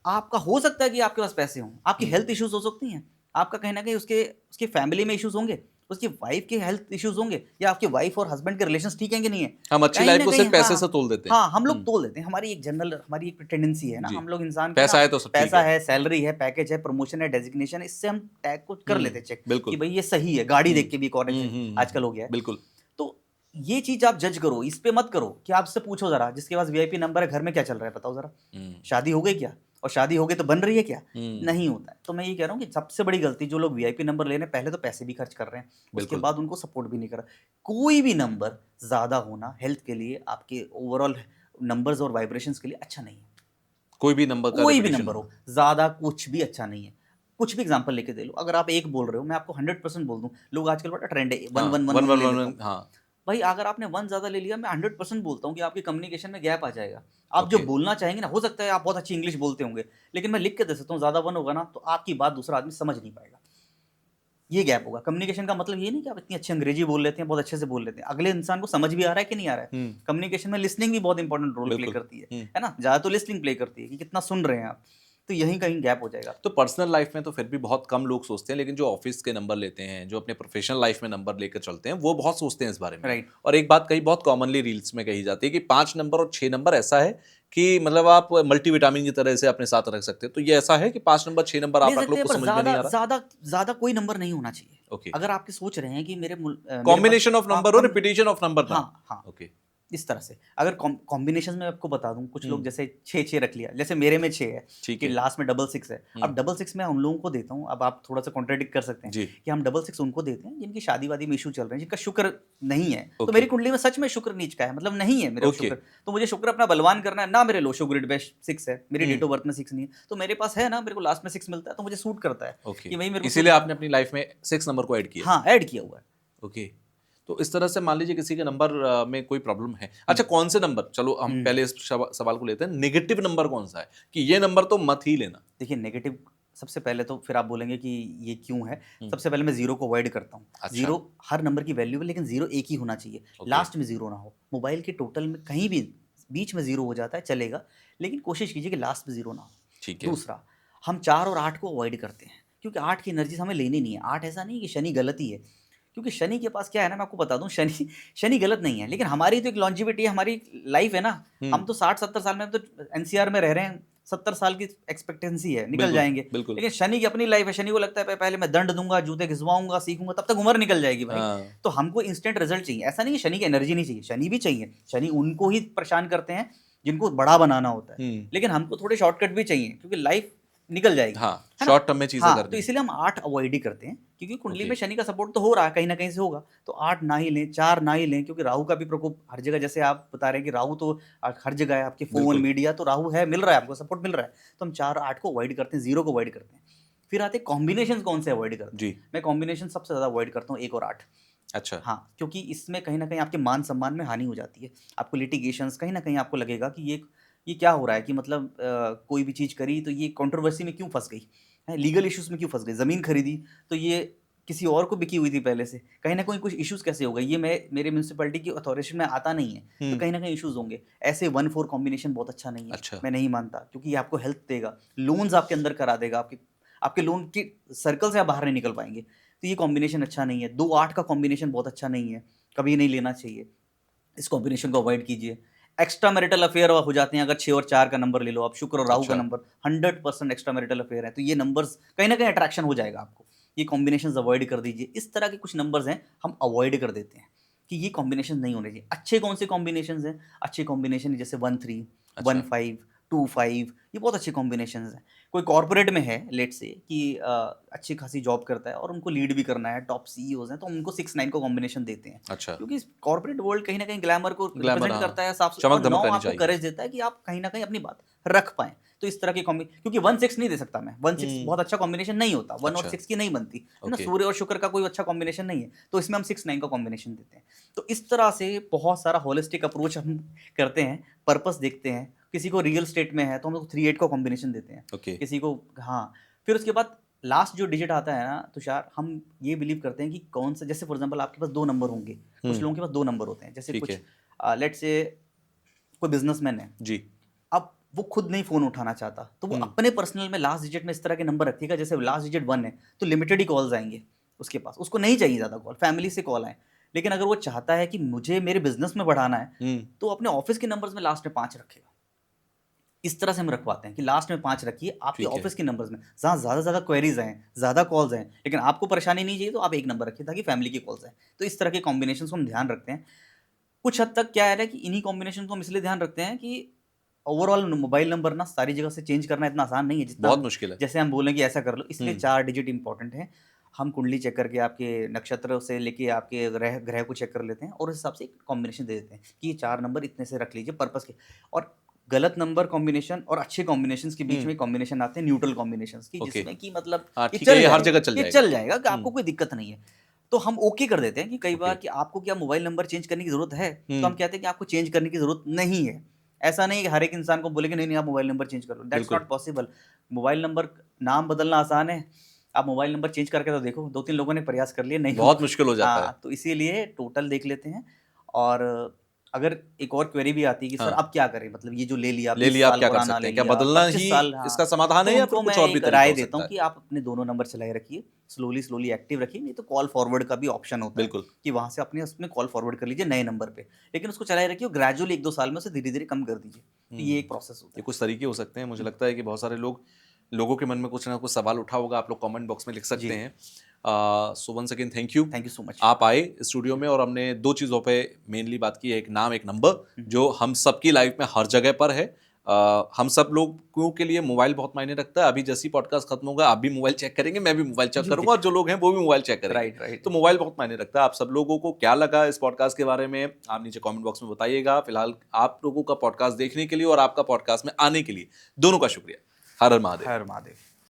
आपका हो सकता है कि आपके पास पैसे हों, आपकी हेल्थ इश्यूज हो सकती हैं, आपका कहीं ना कहीं उसके उसकी फैमिली में इश्यूज होंगे, उसकी वाइफ के हेल्थ इश्यूज होंगे, या आपके वाइफ और हस्बैंड के रिलेशंस ठीक हैं कि नहीं है, हम अच्छी कहीं लाइफ ना को कहीं। सिर्फ पैसे से हाँ, तोल देते हैं। हाँ, हम लोग तोल देते हैं, हमारी एक जनरल, हमारी एक टेंडेंसी है ना, जी। हम लोग इंसान की ना, पैसा है तो सब ठीक पैसा है। है, सैलरी है, पैकेज है, प्रमोशन है, डेजिग्नेशन है, इससे हम टैग को कर लेते हैं चेक बिल्कुल। कि भाई ये सही है। गाड़ी देख के भी एक और आजकल हो गया है। बिल्कुल। तो ये चीज आप जज करो, इस पे मत करो कि आपसे पूछो जरा जिसके पास वीआईपी नंबर है घर में क्या चल रहा है, बताओ जरा, शादी हो गई क्या, और शादी हो गई तो बन रही है क्या, नहीं होता है। तो मैं ये कह रहा हूँ कि सबसे बड़ी गलती जो लोग वीआईपी नंबर ले रहे हैं, पहले तो पैसे भी खर्च कर रहे हैं, उसके बिल्कुल। बाद उनको सपोर्ट भी नहीं कर रहा। कोई भी नंबर ज्यादा होना हेल्थ के लिए, आपके ओवरऑल नंबर्स और वाइब्रेशंस के लिए अच्छा नहीं है। कोई भी नंबर का कोई भी रिपीटिशन नंबर हो, ज्यादा कुछ भी अच्छा नहीं है। कुछ भी एग्जांपल लेके दे लो, अगर आप एक बोल रहे हो, मैं आपको 100% बोल दूं, लोग आजकल बड़ा ट्रेंड है वन हाँ, वन वन 1 वन 1 ले 1 लेता 1 हूँ। हाँ। भाई अगर आपने 1 ज्यादा ले लिया, मैं 100% बोलता हूँ कि आपकी कम्युनिकेशन में गैप आ जाएगा। आप जो ओके। बोलना चाहेंगे ना, हो सकता है आप बहुत अच्छी इंग्लिश बोलते होंगे, लेकिन मैं लिख के दे सकता हूँ ज्यादा 1 होगा ना तो आपकी बात दूसरा आदमी समझ नहीं पाएगा। ये गैप होगा। कम्युनिकेशन का मतलब ये नहीं कि आप इतनी अच्छी अंग्रेजी बोल लेते हैं, बहुत अच्छे से बोल लेते हैं, अगले इंसान को समझ भी आ रहा है कि नहीं आ रहा है। कम्युनिकेशन में लिसनिंग भी बहुत इंपॉर्टेंट रोल प्ले बिल्कुल। करती है ना, ज्यादा तो लिसनिंग प्ले करती है कि कितना सुन रहे हैं आप, तो यहीं कहीं गैप हो जाएगा। तो पर्सनल लाइफ में तो फिर भी बहुत कम लोग सोचते हैं, लेकिन जो ऑफिस के नंबर लेते हैं, जो अपने प्रोफेशनल लाइफ में नंबर लेकर चलते हैं, वो बहुत सोचते हैं इस बारे में। राइट। और एक बात कही बहुत कॉमनली रील्स में कही जाती है कि 5 नंबर और 6 नंबर ऐसा है कि मतलब आप मल्टीविटामिन की तरह से अपने साथ रख सकते हैं। तो ये ऐसा है कि 5 नंबर 6 नंबर ले आप रख लो, सकते हैं, कुछ पर समझ में नहीं ज्यादा आ रहा? ज्यादा ज्यादा कोई नंबर नहीं होना चाहिए। ओके। अगर आपके सोच रहे हैं कि मेरे पास, कॉम्बिनेशन ऑफ हाँ, नंबर और रिपीटिशन ऑफ नंबर ना। हाँ, हाँ, ओके। इस तरह से। अगर कॉम्बिनेशन में आपको बता दूं, कुछ लोग हम्म। जैसे 6 6 रख लिया, जैसे मेरे में 6 है ठीक कि है। लास्ट में डबल 6 है। हम्म। अब डबल 6 मैं उन लोगों को देता हूं, अब आप थोड़ा सा कॉन्ट्रेडिक्ट कर सकते हैं जी। कि हम डबल 6 उनको देते हैं जिनकी शादी वादी में इशू चल रहे हैं, जिनका शुक्र नहीं है। तो ओके। मेरी कुंडली में सच में शुक्र नीच का है, मतलब नहीं है मेरा ओके। शुक्र, तो मुझे शुक्र अपना बलवान करना है ना। मेरे लोशो ग्रिड में 6 है, मेरी डेट ऑफ बर्थ में 6 नहीं है, तो मेरे पास है ना, मेरे को लास्ट में 6 मिलता है तो मुझे सूट करता है ओके। कि भाई मेरे को इसीलिए आपने अपनी लाइफ में 6 नंबर को ऐड किया। हाँ, ऐड किया हुआ है। ओके। तो इस तरह से मान लीजिए किसी के नंबर में कोई प्रॉब्लम है। अच्छा, कौन से नंबर, चलो हम पहले इस सवाल को लेते हैं, नेगेटिव नंबर कौन सा है कि ये नंबर तो मत ही लेना? देखिए नेगेटिव, सबसे पहले तो फिर आप बोलेंगे कि ये क्यों है। सबसे पहले मैं जीरो को अवॉइड करता हूँ। अच्छा। जीरो हर नंबर की वैल्यू है, लेकिन जीरो एक ही होना चाहिए, लास्ट में जीरो ना हो। मोबाइल के टोटल में कहीं भी बीच में जीरो हो जाता है चलेगा, लेकिन कोशिश कीजिए कि लास्ट में जीरो ना हो। ठीक है। दूसरा, हम 4 और 8 को अवॉइड करते हैं, क्योंकि 8 की एनर्जी हमें लेनी नहीं है। 8 ऐसा नहीं कि शनि गलत ही है, क्योंकि शनि के पास क्या है ना, मैं आपको बता दूं, शनि शनि गलत नहीं है, लेकिन हमारी तो एक लॉन्जिविटी है, हमारी लाइफ है ना। हम तो 60 70 साल में, तो एनसीआर में रह रहे हैं, 70 साल की एक्सपेक्टेंसी है, निकल बिल्कुल, जाएंगे। बिल्कुल। लेकिन शनि की अपनी लाइफ है, शनि को लगता है पहले मैं दंड दूंगा, जूते घिसवाऊंगा, सीखूंगा, तब तक उम्र निकल जाएगी भाई। हाँ। तो हमको इंस्टेंट रिजल्ट चाहिए। ऐसा नहीं कि शनि की एनर्जी नहीं चाहिए, शनि भी चाहिए। शनि उनको ही परेशान करते हैं जिनको बड़ा बनाना होता है, लेकिन हमको थोड़े शॉर्टकट भी चाहिए, क्योंकि लाइफ निकल जाएगी, हाँ, है ना। शॉर्ट टर्म में चीजें हाँ, करनी तो है। इसीलिए हम 8 अवॉइड ही करते हैं, क्योंकि कुंडली ओके। में शनि का सपोर्ट तो हो रहा है, कहीं ना कहीं से होगा। तो 8 ना ही लें, 4 ना ही लें, क्योंकि राहु का भी प्रकोप हर जगह, जैसे आप बता रहे हैं कि राहु तो हर जगह है, आपके फोन बिल्कुल। मीडिया, तो राहु है, मिल रहा है आपको, सपोर्ट मिल रहा है। तो हम 4 8 को अवॉइड करते हैं, जीरो को अवॉइड करते हैं। फिर आते हैं कॉम्बिनेशन कौन से अवॉइड करते हैं। जी। मैं कॉम्बिनेशन सबसे ज्यादा अवॉइड करता हूँ 1 और 8। अच्छा। हाँ, क्योंकि इसमें कहीं ना कहीं आपके मान सम्मान में हानि हो जाती है। आपको लिटिगेशंस, कहीं ना कहीं आपको लगेगा कि ये क्या हो रहा है, कि मतलब कोई भी चीज़ करी तो ये कंट्रोवर्सी में क्यों फंस गई है, लीगल इश्यूज में क्यों फंस गई, ज़मीन खरीदी तो ये किसी और को बिकी हुई थी पहले से, कहीं ना कहीं कुछ इश्यूज कैसे हो गए, ये मैं मेरे म्यूनसिपैलिटी की अथॉरिटी में आता नहीं है, तो कहीं ना कहीं इश्यूज होंगे। ऐसे 1-4 कॉम्बिनेशन बहुत अच्छा नहीं है, अच्छा। मैं नहीं मानता, क्योंकि ये आपको हेल्थ देगा, लोन्स आपके अंदर करा देगा, आपके आपके लोन के सर्कल से आप बाहर नहीं निकल पाएंगे। तो ये कॉम्बिनेशन अच्छा नहीं है। 2-8 का कॉम्बिनेशन बहुत अच्छा नहीं है, कभी नहीं लेना चाहिए, इस कॉम्बिनेशन को अवॉइड कीजिए। एक्स्ट्रा मैरिटल अफेयर हो जाते हैं, अगर 6 और 4 का नंबर ले लो आप, शुक्र और राहु का अच्छा। नंबर 100% एक्स्ट्रा मैरिटल अफेयर है, तो ये नंबर्स कहीं ना कहीं अट्रैक्शन हो जाएगा आपको, ये कॉम्बिनेशन अवॉइड कर दीजिए। इस तरह के कुछ नंबर्स हैं हम अवॉइड कर देते हैं कि ये कॉम्बिनेशन नहीं होने चाहिए। अच्छे कौन से कॉम्बिनेशन हैं? अच्छे कॉम्बिनेशन जैसे 1-3, अच्छा। 1-5, 2-5, ये बहुत अच्छे कॉम्बिनेशन हैं। कोई कॉर्पोरेट में है लेट से कि अच्छी खासी जॉब करता है और उनको लीड भी करना है, टॉप सीईओज हैं, तो हम उनको 6-9 को कॉम्बिनेशन देते हैं, अच्छा। क्योंकि कॉर्पोरेट वर्ल्ड कहीं ना कहीं ग्लैमर को ग्लैमर, रिप्रेजेंट हाँ, करता है, साफ चमक और 9 धमक रहनी आपको चाहिए। करेज देता है कि आप कहीं ना कहीं अपनी बात रख पाएं। तो इस तरह की क्योंकि 1-6 नहीं दे सकता मैं, 1-6 बहुत अच्छा कॉम्बिनेशन नहीं होता, 1 और अच्छा। 6 की नहीं बनती है ना, ओके। सूर्य और शुक्र का कोई अच्छा कॉम्बिनेशन नहीं है, तो इसमें हम 6-9 का कॉम्बिनेशन देते हैं। तो इस तरह से बहुत सारा होलिस्टिक अप्रोच हम करते हैं, पर्पस देखते हैं। किसी को रियल स्टेट में है तो हम 3-8 का कॉम्बिनेशन देते हैं, ओके। किसी को, हाँ। फिर उसके बाद लास्ट जो डिजिट आता है ना तुषार, हम ये बिलीव करते हैं कि कौन सा, जैसे फॉर एग्जांपल आपके पास 2 नंबर होंगे, कुछ लोगों के पास 2 नंबर होते हैं, जैसे ठीक कुछ है। लेट्स से कोई बिजनेसमैन है, जी। अब वो खुद नहीं फोन उठाना चाहता, तो वो अपने पर्सनल में लास्ट डिजिट में इस तरह के नंबर रखिएगा, जैसे लास्ट डिजिट 1 है तो लिमिटेड ही कॉल्स आएंगे उसके पास, उसको नहीं चाहिए ज़्यादा कॉल, फैमिली से कॉल आए। लेकिन अगर वो चाहता है कि मुझे मेरे बिजनेस में बढ़ाना है, तो अपने ऑफिस के नंबर्स में लास्ट में 5 रखेगा। इस तरह से हम रखवाते हैं कि लास्ट में 5 रखिए आपके ठीक है। ऑफिस के नंबर्स में, जहाँ ज़्यादा ज़्यादा क्वेरीज आएँ, ज़्यादा कॉल्स आएँ, लेकिन आपको परेशानी नहीं चाहिए तो आप 1 नंबर रखिए ताकि फैमिली की कॉल्स आएँ। तो इस तरह के कॉम्बिनेशंस को हम ध्यान रखते हैं। कुछ हद तक क्या है ना कि इन्हीं कॉम्बिनेशन को हम इसलिए ध्यान रखते हैं कि ओवरऑल मोबाइल नंबर ना सारी जगह से चेंज करना इतना आसान नहीं है जितना बहुत हम, मुश्किल है। जैसे हम बोलें कि ऐसा कर लो, इसलिए हुँ। 4 डिजिट इंपॉर्टेंट है। हम कुंडली चेक करके आपके नक्षत्र से लेके आपके ग्रह ग्रह को चेक कर लेते हैं और उस हिसाब से एक कॉम्बिनेशन दे देते हैं कि ये 4 नंबर इतने से रख लीजिए पर्पस के। और गलत नंबर कॉम्बिनेशन और अच्छे कॉम्बिनेशंस के बीच हुँ। में कॉम्बिनेशन आते हैं न्यूट्रल कॉम्बिनेशंस की, ओके। जिसमें कि मतलब हाँ, ये ठीक है, चल ये हर जाएगा, जगह चल ये जाएगा। चल जाएगा कि आपको हुँ। कोई दिक्कत नहीं है। तो हम ओके कर देते हैं कि कई ओके। बार कि आपको क्या मोबाइल नंबर चेंज करने की ज़रूरत है? तो हम हुँ। कहते हैं कि आपको चेंज करने की ज़रूरत नहीं है। ऐसा नहीं है कि हर एक इंसान को बोले कि नहीं-नहीं आप मोबाइल नंबर चेंज कर लो, दैट्स बिल्कुल। Not possible. मोबाइल नंबर, नाम बदलना आसान है, आप मोबाइल नंबर चेंज करके तो देखो, 2-3 लोगों ने प्रयास कर लिए, नहीं बहुत हुआ। मुश्किल हो जाता है। हाँ, तो इसीलिए टोटल देख लेते हैं। और अगर एक और क्वेरी भी आती है कि सर हाँ। अब क्या करें? मतलब ये जो ले लिया, ले 20 लिया, आप साल क्या कर पुराना सकते ले हैं? क्या लिया, बदलना ही 25 साल, हाँ। इसका समाधान है तो या फिर उनको कुछ मैं और भी एक तरीका राय हो देता सकता हूँ है? कि आप अपने दोनों नंबर चलाए रखिए, स्लोली एक्टिव रखिए, नहीं तो कॉल फॉरवर्ड का भी ऑप्शन होता है बिल्कुल। कि वहाँ से अपने उसमें कॉल फॉरवर्ड कर लीजिए नए नंबर पे। लेकिन उसको चलाए रखिए और ग्रेजुअली 1-2 साल में उसे धीरे-धीरे कम कर दीजिए। तो ये एक प्रोसेस होता ये है। कुछ तरीके हो सकते हैं। मुझे हुँ, लगता है कि बहुत सारे लोगों के मन में कुछ ना कुछ सवाल उठा होगा, आप लोग कमेंट बॉक्स में लिख जी, सकते हैं। So once again thank you. Thank you so much. आप आए स्टूडियो में और हमने 2 चीज़ों पे मेनली बात की है, एक नाम, एक नंबर, हुँ, जो हम सबकी लाइफ में हर जगह पर है। हम सब लोगों के लिए मोबाइल बहुत मायने रखता है। अभी जैसे ही पॉडकास्ट खत्म होगा, आप भी मोबाइल चेक करेंगे, मैं भी मोबाइल चेक जी, करूँगा और जो लोग हैं वो भी मोबाइल चेक करेंगे। Right, right. तो मोबाइल बहुत मायने रखता है। आप सब लोगों को क्या लगा इस पॉडकास्ट के बारे में, आप नीचे कमेंट बॉक्स में बताइएगा। फिलहाल आप लोगों का पॉडकास्ट देखने के लिए और आपका पॉडकास्ट में आने के लिए दोनों का शुक्रिया। हर हर महादेव। हर महादेव।